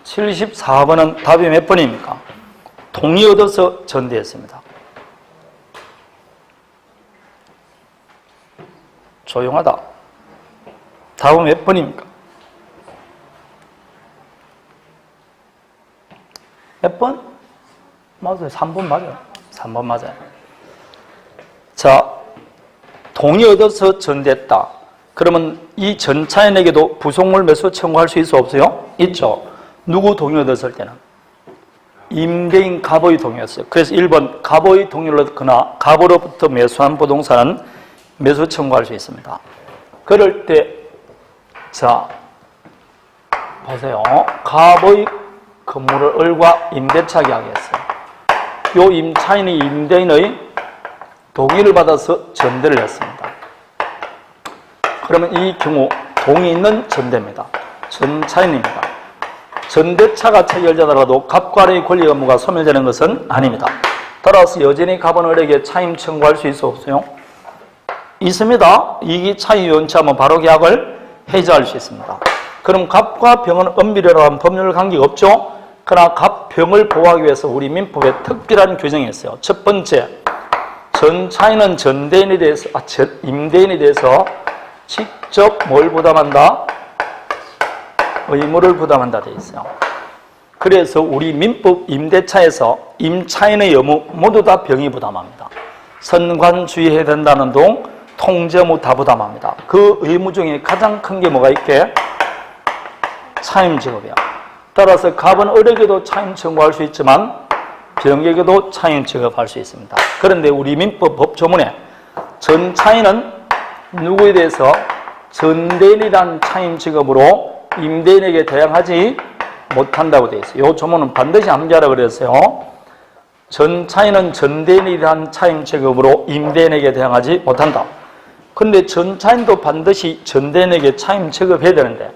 74번은 답이 몇 번입니까? 동의 얻어서 전대했습니다. 조용하다. 답은 몇 번입니까? 몇 번? 맞아요. 3번 맞아요. 3번 맞아요. 자, 동의 얻어서 전대했다. 그러면 이 전차인에게도 부속물 매수 청구할 수 있어 없어요? 있죠. 누구 동의 얻었을 때는? 임대인 갑의 동의였어요. 그래서 1번 갑의 동의를 얻거나 갑으로부터 매수한 부동산은 매수 청구할 수 있습니다. 그럴 때 자 보세요. 갑의 건물을 을과 임대차 계약했어요. 요 임차인이 임대인의 동의를 받아서 전대를 했습니다. 그러면 이 경우 동의 있는 전대입니다. 전차인입니다. 전대차가 체결되더라도 갑과의 권리 의무가 소멸되는 것은 아닙니다. 따라서 여전히 갑은 을에게 차임 청구할 수 있어 없어요? 있습니다. 이익이 차이 연체하면 바로 계약을 해지할 수 있습니다. 그럼 갑과 병은 엄밀이라는 법률 관계가 없죠? 그러나 갑, 병을 보호하기 위해서 우리 민법에 특별한 규정이 있어요. 첫 번째, 전차인은 전대인에 대해서, 임대인에 대해서 직접 뭘 부담한다? 의무를 부담한다 되어 있어요. 그래서 우리 민법 임대차에서 임차인의 의무 모두 다 병이 부담합니다. 선관 주의해야 된다는 동, 통제 의무 다 부담합니다. 그 의무 중에 가장 큰 게 뭐가 있게? 차임 직업이야. 따라서 갑은 을에게도 차임 청구할 수 있지만 병에게도 차임 직업할 수 있습니다. 그런데 우리 민법 법조문에 전차인은 누구에 대해서 전대인이란 차임 직업으로 임대인에게 대항하지 못한다고 되어 있어요. 이 조문은 반드시 암기하라 그랬어요. 전차인은 전대인이란 차임 직업으로 임대인에게 대항하지 못한다. 그런데 전차인도 반드시 전대인에게 차임 직업해야 되는데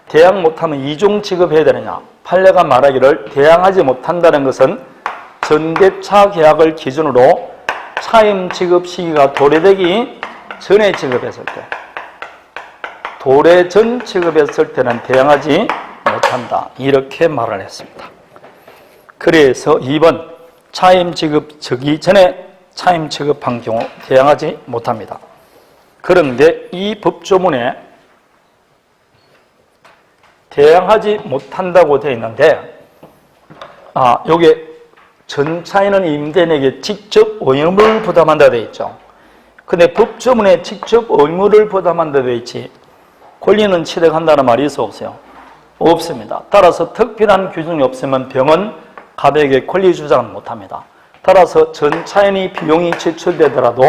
대항 못하면 이중 직업해야 되느냐? 판례가 말하기를 대항하지 못한다는 것은 전대차 계약을 기준으로 차임 직업 시기가 도래되기 전에 직업했을 때, 도래 전 직업했을 때는 대항하지 못한다. 이렇게 말을 했습니다. 그래서 2번 차임 직업 적이 전에 차임 직업한 경우 대항하지 못합니다. 그런데 이 법조문에 대항하지 못한다고 되어 있는데, 요게 전차인은 임대인에게 직접 의무를 부담한다 되어 있죠. 근데 법조문에 직접 의무를 부담한다 되어 있지 권리는 취득한다는 말이 있어 없어요? 없습니다. 따라서 특별한 규정이 없으면 병은 갑에게 권리 주장을 못합니다. 따라서 전차인이 비용이 지출되더라도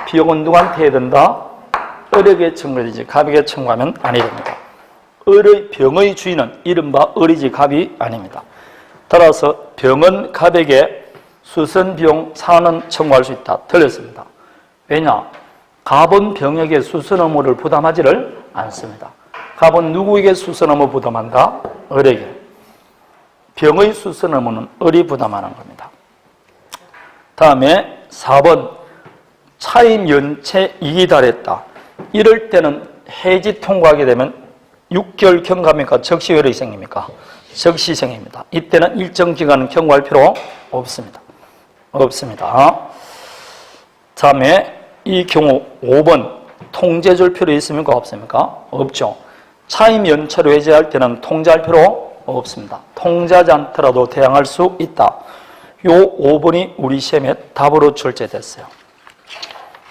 비용은 누구한테 해야 된다? 을에게 청구되지 갑에게 청구하면 아니 됩니다. 병의 주인은 이른바 을이지 갑이 아닙니다. 따라서 병은 갑에게 수선비용 4는 청구할 수 있다. 틀렸습니다. 왜냐? 갑은 병에게 수선 의무를 부담하지를 않습니다. 갑은 누구에게 수선 의무 부담한다? 을에게. 병의 수선 의무는 을이 부담하는 겁니다. 다음에 4번 차임 연체 2기 달했다. 이럴 때는 해지 통과하게 되면 6개월 경과입니까? 적시회로 생깁니까? 적시생입니다. 이때는 일정 기간 경과할 필요 없습니다. 다음에 이 경우 5번 통제 줄 필요 있습니까? 없습니까? 없죠. 차임 연체로 해제할 때는 통제할 필요 없습니다. 통제하지 않더라도 대항할 수 있다. 요 5번이 우리 시험에 답으로 출제됐어요.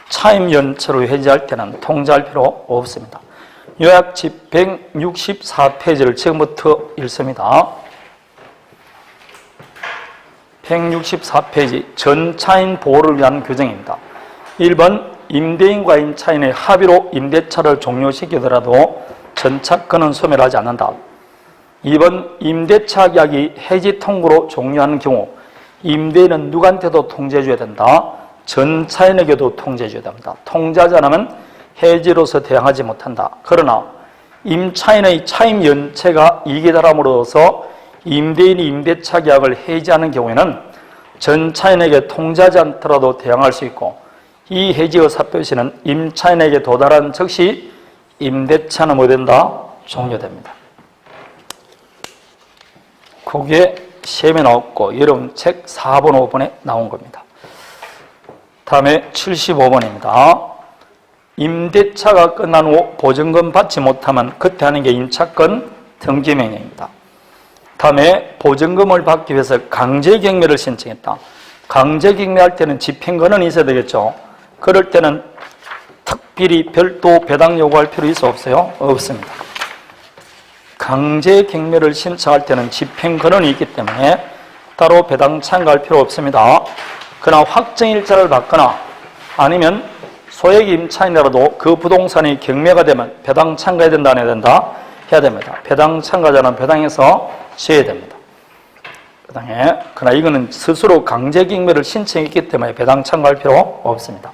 차임 연체로 해제할 때는 통제할 필요 없습니다. 요약집 164페이지를 지금부터 읽습니다. 164페이지 전차인 보호를 위한 규정입니다. 1번 임대인과 임차인의 합의로 임대차를 종료시키더라도 전차권은 소멸하지 않는다. 2번 임대차 계약이 해지 통고로 종료하는 경우 임대인은 누구한테도 통제해줘야 된다. 전차인에게도 통제해줘야 됩니다. 통제하지 않으면 해지로서 대항하지 못한다. 그러나 임차인의 차임 연체가 이익에 달함으로써 임대인이 임대차 계약을 해지하는 경우에는 전차인에게 통제하지 않더라도 대항할 수 있고 이 해지 의사표시는 임차인에게 도달한 즉시 임대차는 뭐 된다? 종료됩니다. 그게 시험에 나왔고 여러분 책 4번, 5번에 나온 겁니다. 다음에 75번입니다. 임대차가 끝난 후 보증금 받지 못하면 그때 하는 게 임차권 등기명령입니다. 다음에 보증금을 받기 위해서 강제경매를 신청했다. 강제경매할 때는 집행권은 있어야 되겠죠. 그럴 때는 특별히 별도 배당 요구할 필요 있어 없어요? 없습니다. 강제경매를 신청할 때는 집행권은 있기 때문에 따로 배당 참가할 필요 없습니다. 그러나 확정일자를 받거나 아니면 소액 임차인이라도 그 부동산이 경매가 되면 배당 참가해야 된다, 안 해야 된다? 해야 됩니다. 배당 참가자는 배당해서 지어야 됩니다. 그러나 이거는 스스로 강제경매를 신청했기 때문에 배당 참가할 필요 없습니다.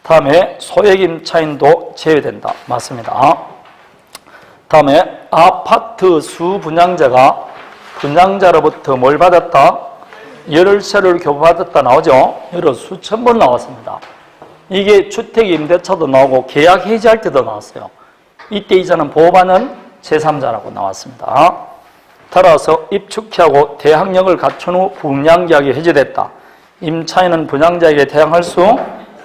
다음에 소액 임차인도 제외된다. 맞습니다. 다음에 아파트 수분양자가 분양자로부터 뭘 받았다? 열흘세를 교부받았다 나오죠? 여러 수천 번 나왔습니다. 이게 주택 임대차도 나오고 계약 해지할 때도 나왔어요. 이때 이자는 보호받는 제3자라고 나왔습니다. 따라서 입축하고 대항력을 갖춘 후 분양계약이 해지됐다. 임차인은 분양자에게 대항할 수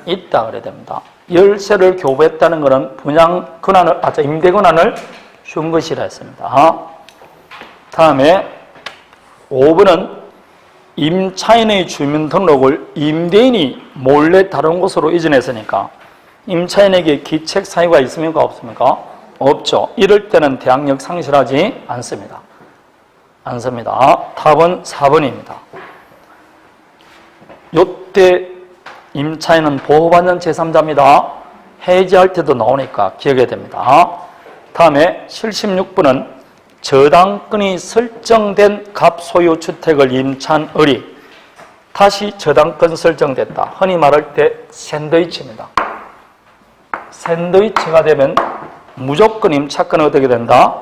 있다 그래야 됩니다. 열세를 교부했다는 것은 분양 권한을, 임대 권한을 준 것이라 했습니다. 다음에 5번은 임차인의 주민등록을 임대인이 몰래 다른 곳으로 이전했으니까 임차인에게 기책 사유가 있습니까? 없습니까? 없죠. 이럴 때는 대항력 상실하지 않습니다. 답은 4번입니다. 요때 임차인은 보호받는 제3자입니다. 해지할 때도 나오니까 기억해야 됩니다. 다음에 76번은 저당권이 설정된 갑소유 주택을 임차한 을이 다시 저당권 설정됐다. 흔히 말할 때 샌드위치입니다. 샌드위치가 되면 무조건 임차권은 어떻게 된다?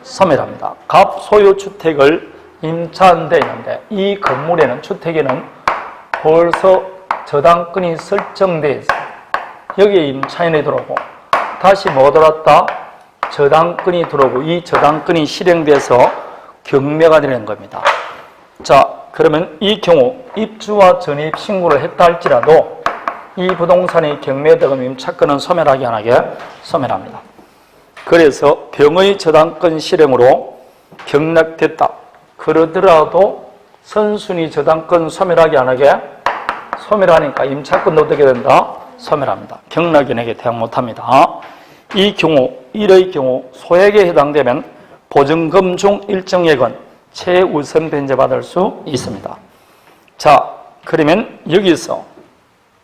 소멸합니다. 갑소유 주택을 임차한 데 있는데 이 건물에는, 주택에는 벌써 저당권이 설정되어 있어요. 여기에 임차인이 들어오고 다시 뭐 들어왔다? 저당권이 들어오고 이 저당권이 실행돼서 경매가 되는 겁니다. 자, 그러면 이 경우 입주와 전입 신고를 했다 할지라도 이 부동산이 경매대금 임차권은 소멸하게 안 하게? 소멸합니다. 그래서 병의 저당권 실행으로 경락됐다. 그러더라도 선순위 저당권 소멸하게 안 하게? 소멸하니까 임차권도 어떻게 된다? 소멸합니다. 경락인에게 대항 못합니다. 이 경우, 이의 경우 소액에 해당되면 보증금 중 일정액은 최우선 변제받을 수 있습니다. 자, 그러면 여기서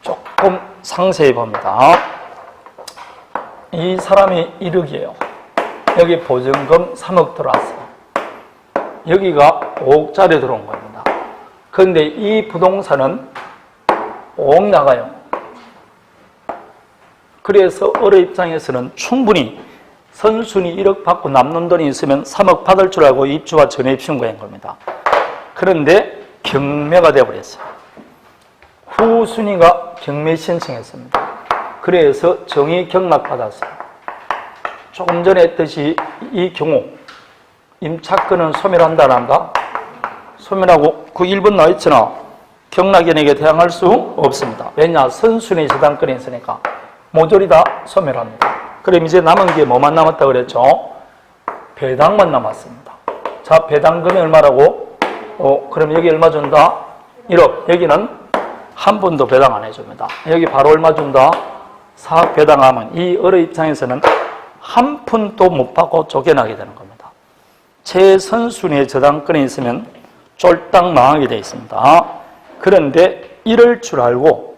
조금 상세히 봅니다. 이 사람이 1억이에요. 여기 보증금 3억 들어왔어요. 여기가 5억짜리 들어온 겁니다. 그런데 이 부동산은 5억 나가요. 그래서 어른 입장에서는 충분히 선순위 1억 받고 남는 돈이 있으면 3억 받을 줄 알고 입주와 전입 신고한 겁니다. 그런데 경매가 되어버렸어요. 후순위가 경매 신청했습니다. 그래서 정의 경락받았어요. 조금 전에 했듯이 이 경우 임차권은 소멸한다 안 한다? 소멸하고 그 1번 나와있잖아. 경락인에게 대항할 수 없습니다. 왜냐? 선순위 저당권이 있으니까 모조리 다 소멸합니다. 그럼 이제 남은 게 뭐만 남았다 그랬죠? 배당만 남았습니다. 자, 배당금이 얼마라고? 그럼 여기 얼마 준다? 1억. 여기는 한 번도 배당 안 해줍니다. 여기 바로 얼마 준다? 4억 배당하면 이 어른 입장에서는 한 푼도 못 받고 쫓겨나게 되는 겁니다. 최선순위의 저당권이 있으면 쫄딱 망하게 되어 있습니다. 그런데 이럴 줄 알고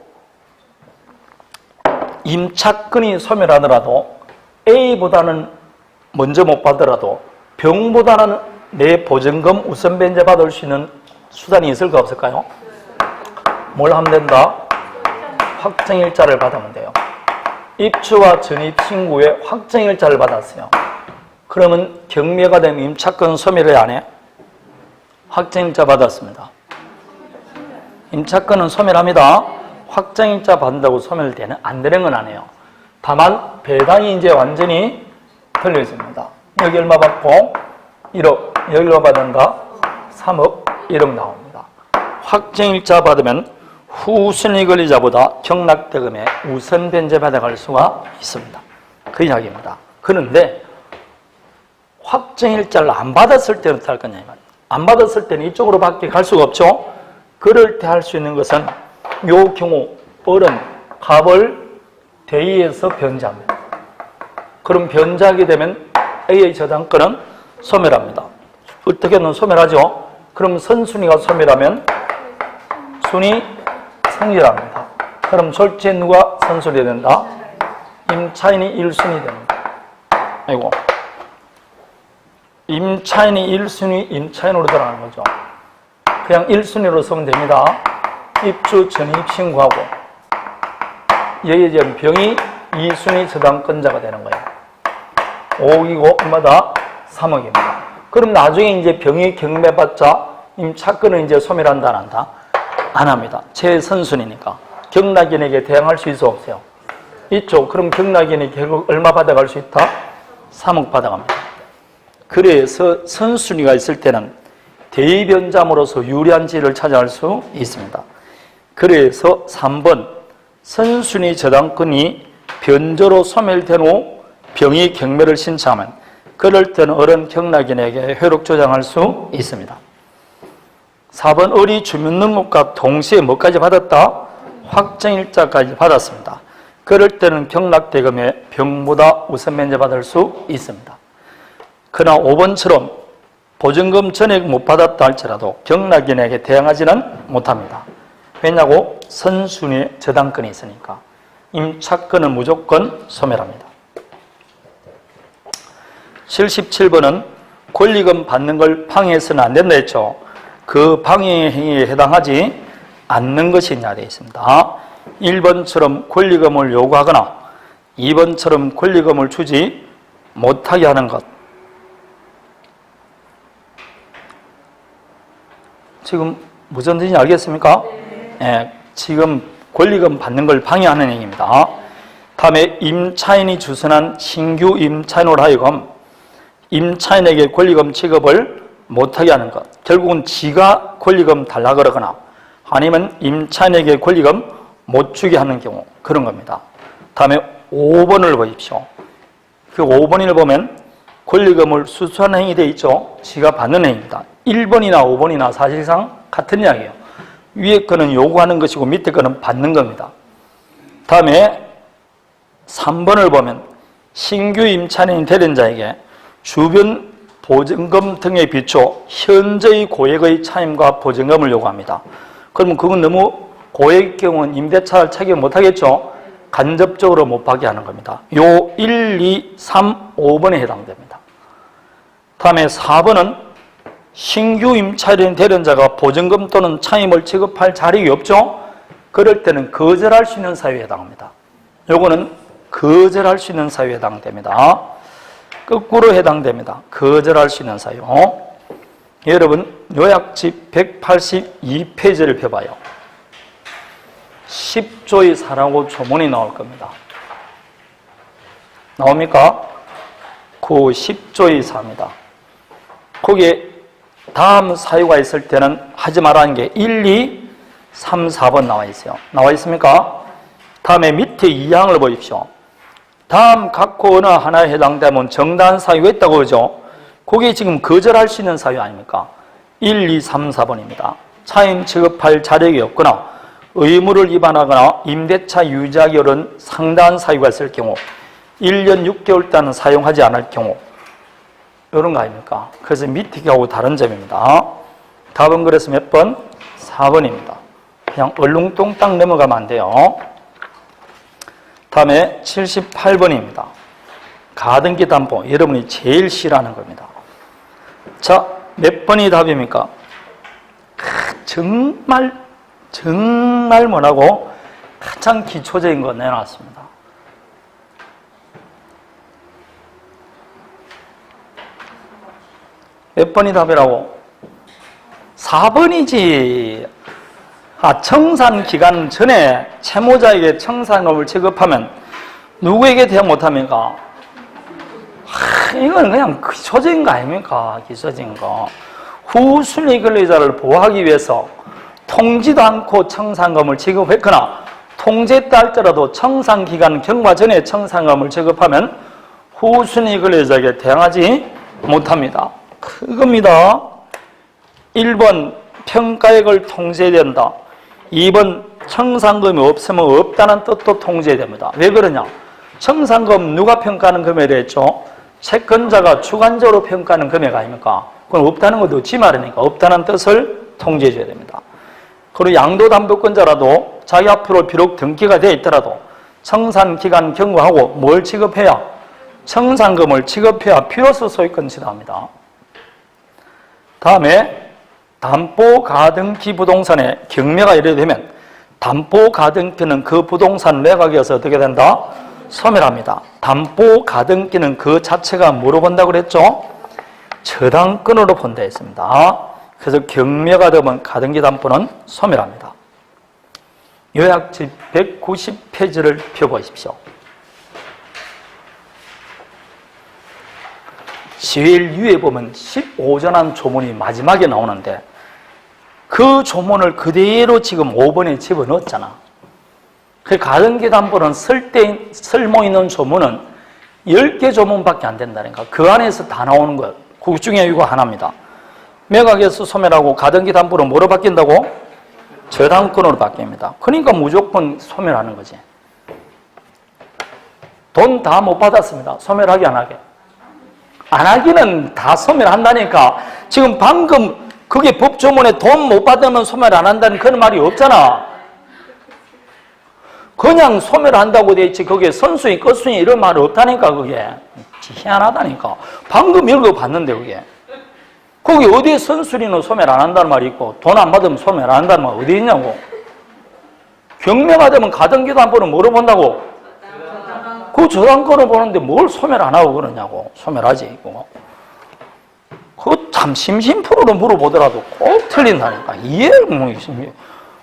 임차권이 소멸하더라도 A보다는 먼저 못 받더라도 병보다는 내 보증금 우선 변제 받을 수 있는 수단이 있을까 없을까요? 뭘 하면 된다? 확정일자를 받으면 돼요. 입주와 전입 신고에 확정일자를 받았어요. 그러면 경매가 되면 임차권 소멸을 안 해? 확정일자 받았습니다. 임차권은 소멸합니다. 확정일자 받는다고 소멸되는 안 되는 건 아니에요. 다만 배당이 이제 완전히 틀려집니다. 여기 얼마 받고 1억, 여기 얼마 받는다? 3억, 1억 나옵니다. 확정일자 받으면 후순위 권리자보다 경락대금에 우선 변제 받아갈 수가 있습니다. 그 이야기입니다. 그런데 확정일자를 안 받았을 때는 어떻게 할 거냐? 안 받았을 때는 이쪽으로 밖에 갈 수가 없죠. 그럴 때 할 수 있는 것은 요 경우 어른, 갑을 대의해서 변제합니다. 그럼 변제하게 되면 A의 저당권은 소멸합니다. 어떻게든 소멸하죠. 그럼 선순위가 소멸하면 순위 성질합니다. 그럼 졸지에 누가 선순위 된다? 임차인이 1순위 됩니다. 아이고. 임차인이 1순위 임차인으로 들어가는 거죠. 그냥 1순위로 쓰면 됩니다. 입주 전입 신고하고 여기에 지금 병이 2순위 저당권자가 되는 거예요. 5억이고 얼마다? 3억입니다. 그럼 나중에 이제 병이 경매받자 임차권은 이제 소멸한다 안 한다? 안 합니다. 최선순위니까. 경락인에게 대항할 수 있어 없어요? 있죠. 그럼 경락인이 결국 얼마 받아갈 수 있다? 3억 받아갑니다. 그래서 선순위가 있을 때는 대의변자로서 유리한 지를 찾아갈 수 있습니다. 그래서 3번 선순위 저당권이 변조로 소멸된 후 병이 경매를 신청하면 그럴 때는 어른 경락인에게 효력 조장할 수 있습니다. 4번 어리 주민등록과 동시에 뭐까지 받았다? 확정일자까지 받았습니다. 그럴 때는 경락대금에 병보다 우선 면제받을 수 있습니다. 그러나 5번처럼 보증금 전액 못 받았다 할지라도 경락인에게 대항하지는 못합니다. 왜냐고? 선순위에 저당권이 있으니까. 임차권은 무조건 소멸합니다. 77번은 권리금 받는 걸 방해해서는 안 된다 했죠. 그 방해 행위에 해당하지 않는 것이냐 되어 있습니다. 1번처럼 권리금을 요구하거나 2번처럼 권리금을 주지 못하게 하는 것. 지금 무슨 뜻인지 알겠습니까? 네, 지금 권리금 받는 걸 방해하는 행위입니다. 다음에 임차인이 주선한 신규 임차인으로 하여금 임차인에게 권리금 지급을 못하게 하는 것. 결국은 지가 권리금 달라 그러거나 아니면 임차인에게 권리금 못 주게 하는 경우 그런 겁니다. 다음에 5번을 보십시오. 그 5번을 보면 권리금을 수수하는 행위 되어 있죠. 지가 받는 행위입니다. 1번이나 5번이나 사실상 같은 이야기예요. 위에 거는 요구하는 것이고 밑에 거는 받는 겁니다. 다음에 3번을 보면 신규 임차인이 되는 자에게 주변 보증금 등에 비춰 현저히 고액의 차임과 보증금을 요구합니다. 그러면 그건 너무 고액의 경우는 임대차를 착용 못하겠죠. 간접적으로 못 받게 하는 겁니다. 요 1, 2, 3, 5번에 해당됩니다. 다음에 4번은 신규 임차인이 되는 자가 보증금 또는 차임을 지급할 자력이 없죠. 그럴 때는 거절할 수 있는 사유에 해당합니다. 요거는 거절할 수 있는 사유에 해당됩니다. 거꾸로 해당됩니다. 거절할 수 있는 사유. 여러분 요약집 182페이지를 펴봐요. 10조의 사라고 조문이 나올 겁니다. 나옵니까? 그 10조의 사입니다. 거기에 다음 사유가 있을 때는 하지 말라는 게 1, 2, 3, 4번 나와 있어요. 나와 있습니까? 다음에 밑에 2항을 보십시오. 다음 각호 어느 하나에 해당되면 정당한 사유가 있다고 그러죠. 그게 지금 거절할 수 있는 사유 아닙니까? 1, 2, 3, 4번입니다. 차임 지급할 자력이 없거나 의무를 위반하거나 임대차 유지하기 어려운 상당한 사유가 있을 경우 1년 6개월 동안 사용하지 않을 경우 이런 거 아닙니까? 그래서 밑에 하고 다른 점입니다. 답은 그래서 몇 번? 4번입니다. 그냥 얼렁뚱땅 넘어가면 안 돼요. 다음에 78번입니다. 가등기 담보. 여러분이 제일 싫어하는 겁니다. 자, 몇 번이 답입니까? 정말 뭐라고 가장 기초적인 거 내놨습니다. 몇 번이 답이라고? 4번이지. 청산 기간 전에 채무자에게 청산금을 지급하면 누구에게 대응 못합니까? 이건 그냥 기초적인 거 아닙니까? 기초적인 거. 후순위 권리자를 보호하기 위해서 통지도 않고 청산금을 지급했거나 통지했다 할지라도 청산기간 경과 전에 청산금을 지급하면 후순위 권리자에게 대응하지 못합니다. 그겁니다. 1번 평가액을 통지해야 된다. 2번 청산금이 없으면 없다는 뜻도 통지해야 됩니다. 왜 그러냐? 청산금 누가 평가하는 금액이라 했죠? 채권자가 주관적으로 평가하는 금액 아닙니까? 그건 없다는 것도 지 말이니까 없다는 뜻을 통지해 줘야 됩니다. 그리고 양도담보권자라도 자기 앞으로 비록 등기가 되어 있더라도 청산기간 경과하고 뭘 지급해야? 청산금을 지급해야 비로소 소유권 지납니다. 다음에 담보가등기 부동산에 경매가 이래되면 담보가등기는 그 부동산 매각에서 어떻게 된다? 소멸합니다. 담보가등기는 그 자체가 뭐로 본다고 그랬죠? 저당권으로 본다 했습니다. 그래서 경매가 되면 가등기 담보는 소멸합니다. 요약집 190페이지를 펴보십시오. 제일 위에 보면 15전환 조문이 마지막에 나오는데 그 조문을 그대로 지금 5번에 집어넣었잖아. 그 가등기 담보는 쓸모 있는 조문은 10개 조문밖에 안 된다니까. 그 안에서 다 나오는 거예요. 그 중에 이거 하나입니다. 매각에서 소멸하고 가등기 담보로 뭐로 바뀐다고? 저당권으로 바뀝니다. 그러니까 무조건 소멸하는 거지. 돈 다 못 받았습니다. 소멸하게 안 하게? 안 하기는 다 소멸한다니까. 지금 방금 그게 법조문에 돈 못 받으면 소멸 안 한다는 그런 말이 없잖아. 그냥 소멸한다고 돼 있지 거기에 선순위, 끝순위 이런 말이 없다니까. 그게 희한하다니까. 방금 읽어봤는데 그게 거기 어디에 선순위는 소멸 안 한다는 말이 있고 돈 안 받으면 소멸 안 한다는 말 어디 있냐고. 경매가 되면 가등기도 안 보는 뭐로 본다고? 그 저당권을 보는데 뭘 소멸 안 하고 그러냐고. 소멸하지. 그거 참 심심풀이로 물어보더라도 꼭 틀린다니까. 이해를 뭐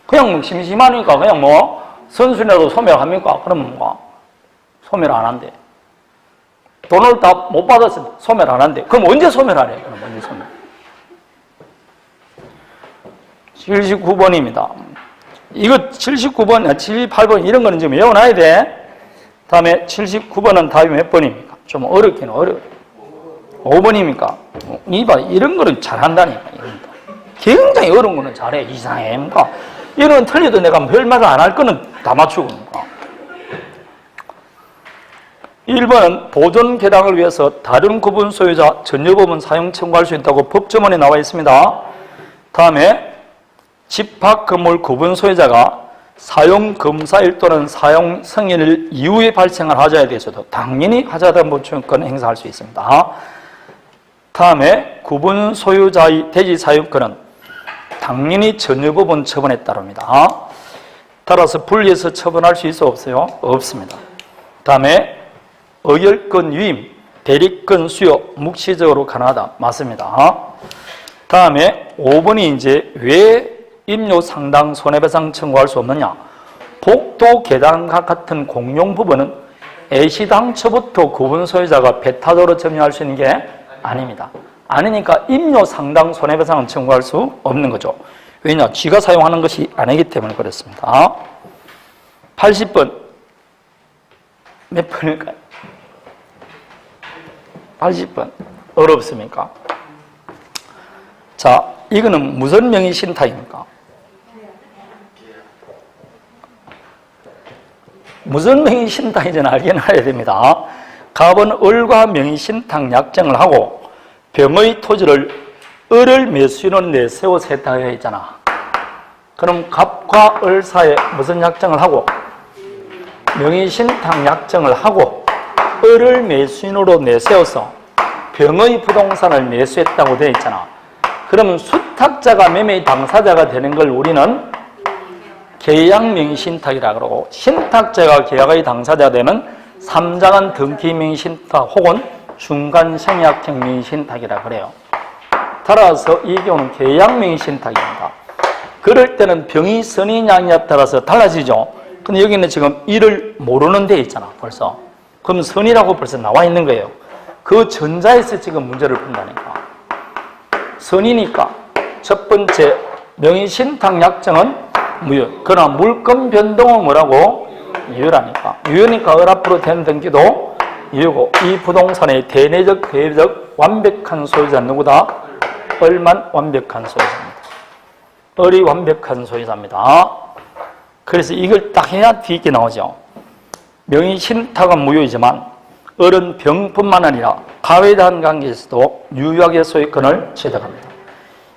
그냥 심심하니까 그냥 뭐 선순위라도 소멸합니까? 그러면 뭐 소멸 안 한대. 돈을 다 못 받았으면 소멸 안 한대. 그럼 언제 소멸하래? 그럼 언제 소멸? 79번입니다. 이거 79번, 78번 이런 거는 좀 외워놔야 돼. 다음에 79번은 답이 몇 번입니까? 좀 어렵긴 어려워요. 5번입니까? 이봐, 이런 거는 잘한다니까. 이런 거. 굉장히 어려운 거는 잘해. 이상해. 그러니까 이런 건 틀려도 내가 별말을 안 할 거는 다 맞추고. 그러니까. 1번은 보존 개량을 위해서 다른 구분 소유자 전여법은 사용 청구할 수 있다고 법조문에 나와 있습니다. 다음에 집합 건물 구분 소유자가 사용 검사일 또는 사용 승인일 이후에 발생할 하자에 대해서도 당연히 하자된 보충권 행사할 수 있습니다. 다음에 구분 소유자의 대지 사용권은 당연히 전여법원 처분에 따릅니다. 따라서 분리해서 처분할 수 있어 없어요? 없습니다. 다음에 의결권 유임, 대리권 수여, 묵시적으로 가능하다. 맞습니다. 다음에 5번이 이제 왜 임료 상당 손해배상 청구할 수 없느냐? 복도 계단과 같은 공용 부분은 애시당초부터 구분 소유자가 배타적으로 점유할 수 있는 게 아닙니다. 아니니까 임료 상당 손해배상은 청구할 수 없는 거죠. 왜냐? 쥐가 사용하는 것이 아니기 때문에 그렇습니다. 80번 몇 번일까요? 80번 어렵습니까? 자, 이거는 무슨 명의 신탁입니까? 무슨 명의 신탁인지는 알긴 알아야 됩니다. 갑은 을과 명의 신탁 약정을 하고 병의 토지를 을을 매수인으로 내세워 세탁해 있잖아. 그럼 갑과 을 사이에 무슨 약정을 하고 명의 신탁 약정을 하고 을을 매수인으로 내세워서 병의 부동산을 매수했다고 되어 있잖아. 그러면 수탁자가 매매 당사자가 되는 걸 우리는 계약명의신탁이라고 그러고, 신탁자가 계약의 당사자가 되면 3장한 등기명의신탁 혹은 중간생약형 명의신탁이라고 그래요. 따라서 이 경우는 계약명의신탁입니다. 그럴 때는 병의 선인양에 따라서 달라지죠. 근데 여기는 지금 이를 모르는 데 있잖아, 벌써. 그럼 선이라고 벌써 나와 있는 거예요. 그 전자에서 지금 문제를 푼다니까. 선이니까 첫 번째 명의신탁 약정은 무효. 그러나 물권 변동은 뭐라고? 유효라니까. 유효니까 을 앞으로 된 등기도 유효고, 이 부동산의 대내적, 대외적 완벽한 소유자는 누구다? 을만 완벽한 소유자입니다. 을이 완벽한 소유자입니다. 그래서 이걸 딱 해야 뒤에 나오죠. 명의신탁은 무효이지만 을은 병뿐만 아니라 갑에 대한 관계에서도 유효하게 소유권을 취득합니다.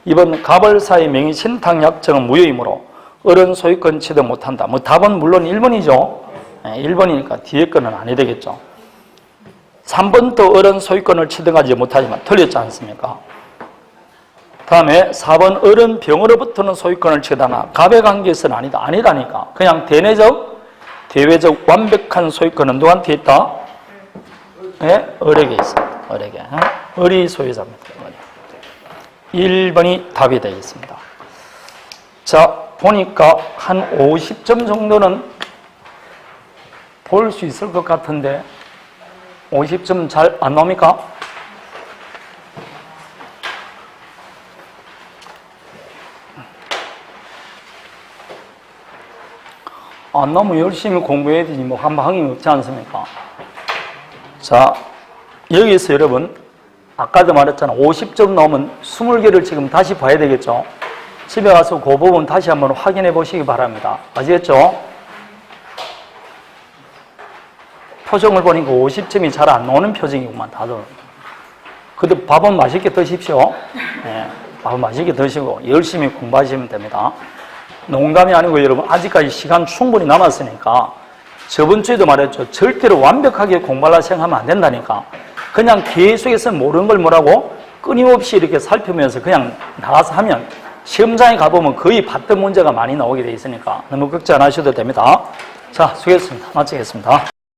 이번 갑을사의 명의신탁 약정은 무효이므로 을은 소유권 취득 못한다. 뭐 답은 물론 1번이죠. 1번이니까 뒤에 거는 아니 되겠죠. 3번도 을은 소유권을 취득하지 못하지만 틀렸지 않습니까? 다음에 4번 을은 병으로부터는 소유권을 취득하나 갑의 관계에서는 아니다. 아니다니까. 그냥 대내적, 대외적 완벽한 소유권은 누구한테 있다? 네, 을에게 있습니다. 을에게. 을이 소유자입니다. 1번이 답이 되겠습니다. 자, 보니까 한 50점 정도는 볼 수 있을 것 같은데 50점 잘 안 나옵니까? 안 나오면 열심히 공부해야 되지 뭐 한 방이 없지 않습니까? 자, 여기서 여러분 아까도 말했잖아. 50점 나오면 20개를 지금 다시 봐야 되겠죠? 집에 가서 그 부분 다시 한번 확인해 보시기 바랍니다. 아시겠죠? 표정을 보니까 50점이 잘 안 나오는 표정이구만, 다들. 근데 밥은 맛있게 드십시오. 네, 밥은 맛있게 드시고 열심히 공부하시면 됩니다. 농담이 아니고 여러분, 아직까지 시간 충분히 남았으니까 저번 주에도 말했죠. 절대로 완벽하게 공부하려 생각하면 안 된다니까. 그냥 계속해서 모르는 걸 뭐라고 끊임없이 이렇게 살피면서 그냥 나가서 하면 시험장에 가보면 거의 봤던 문제가 많이 나오게 돼 있으니까 너무 걱정 안 하셔도 됩니다. 자, 수고했습니다. 마치겠습니다.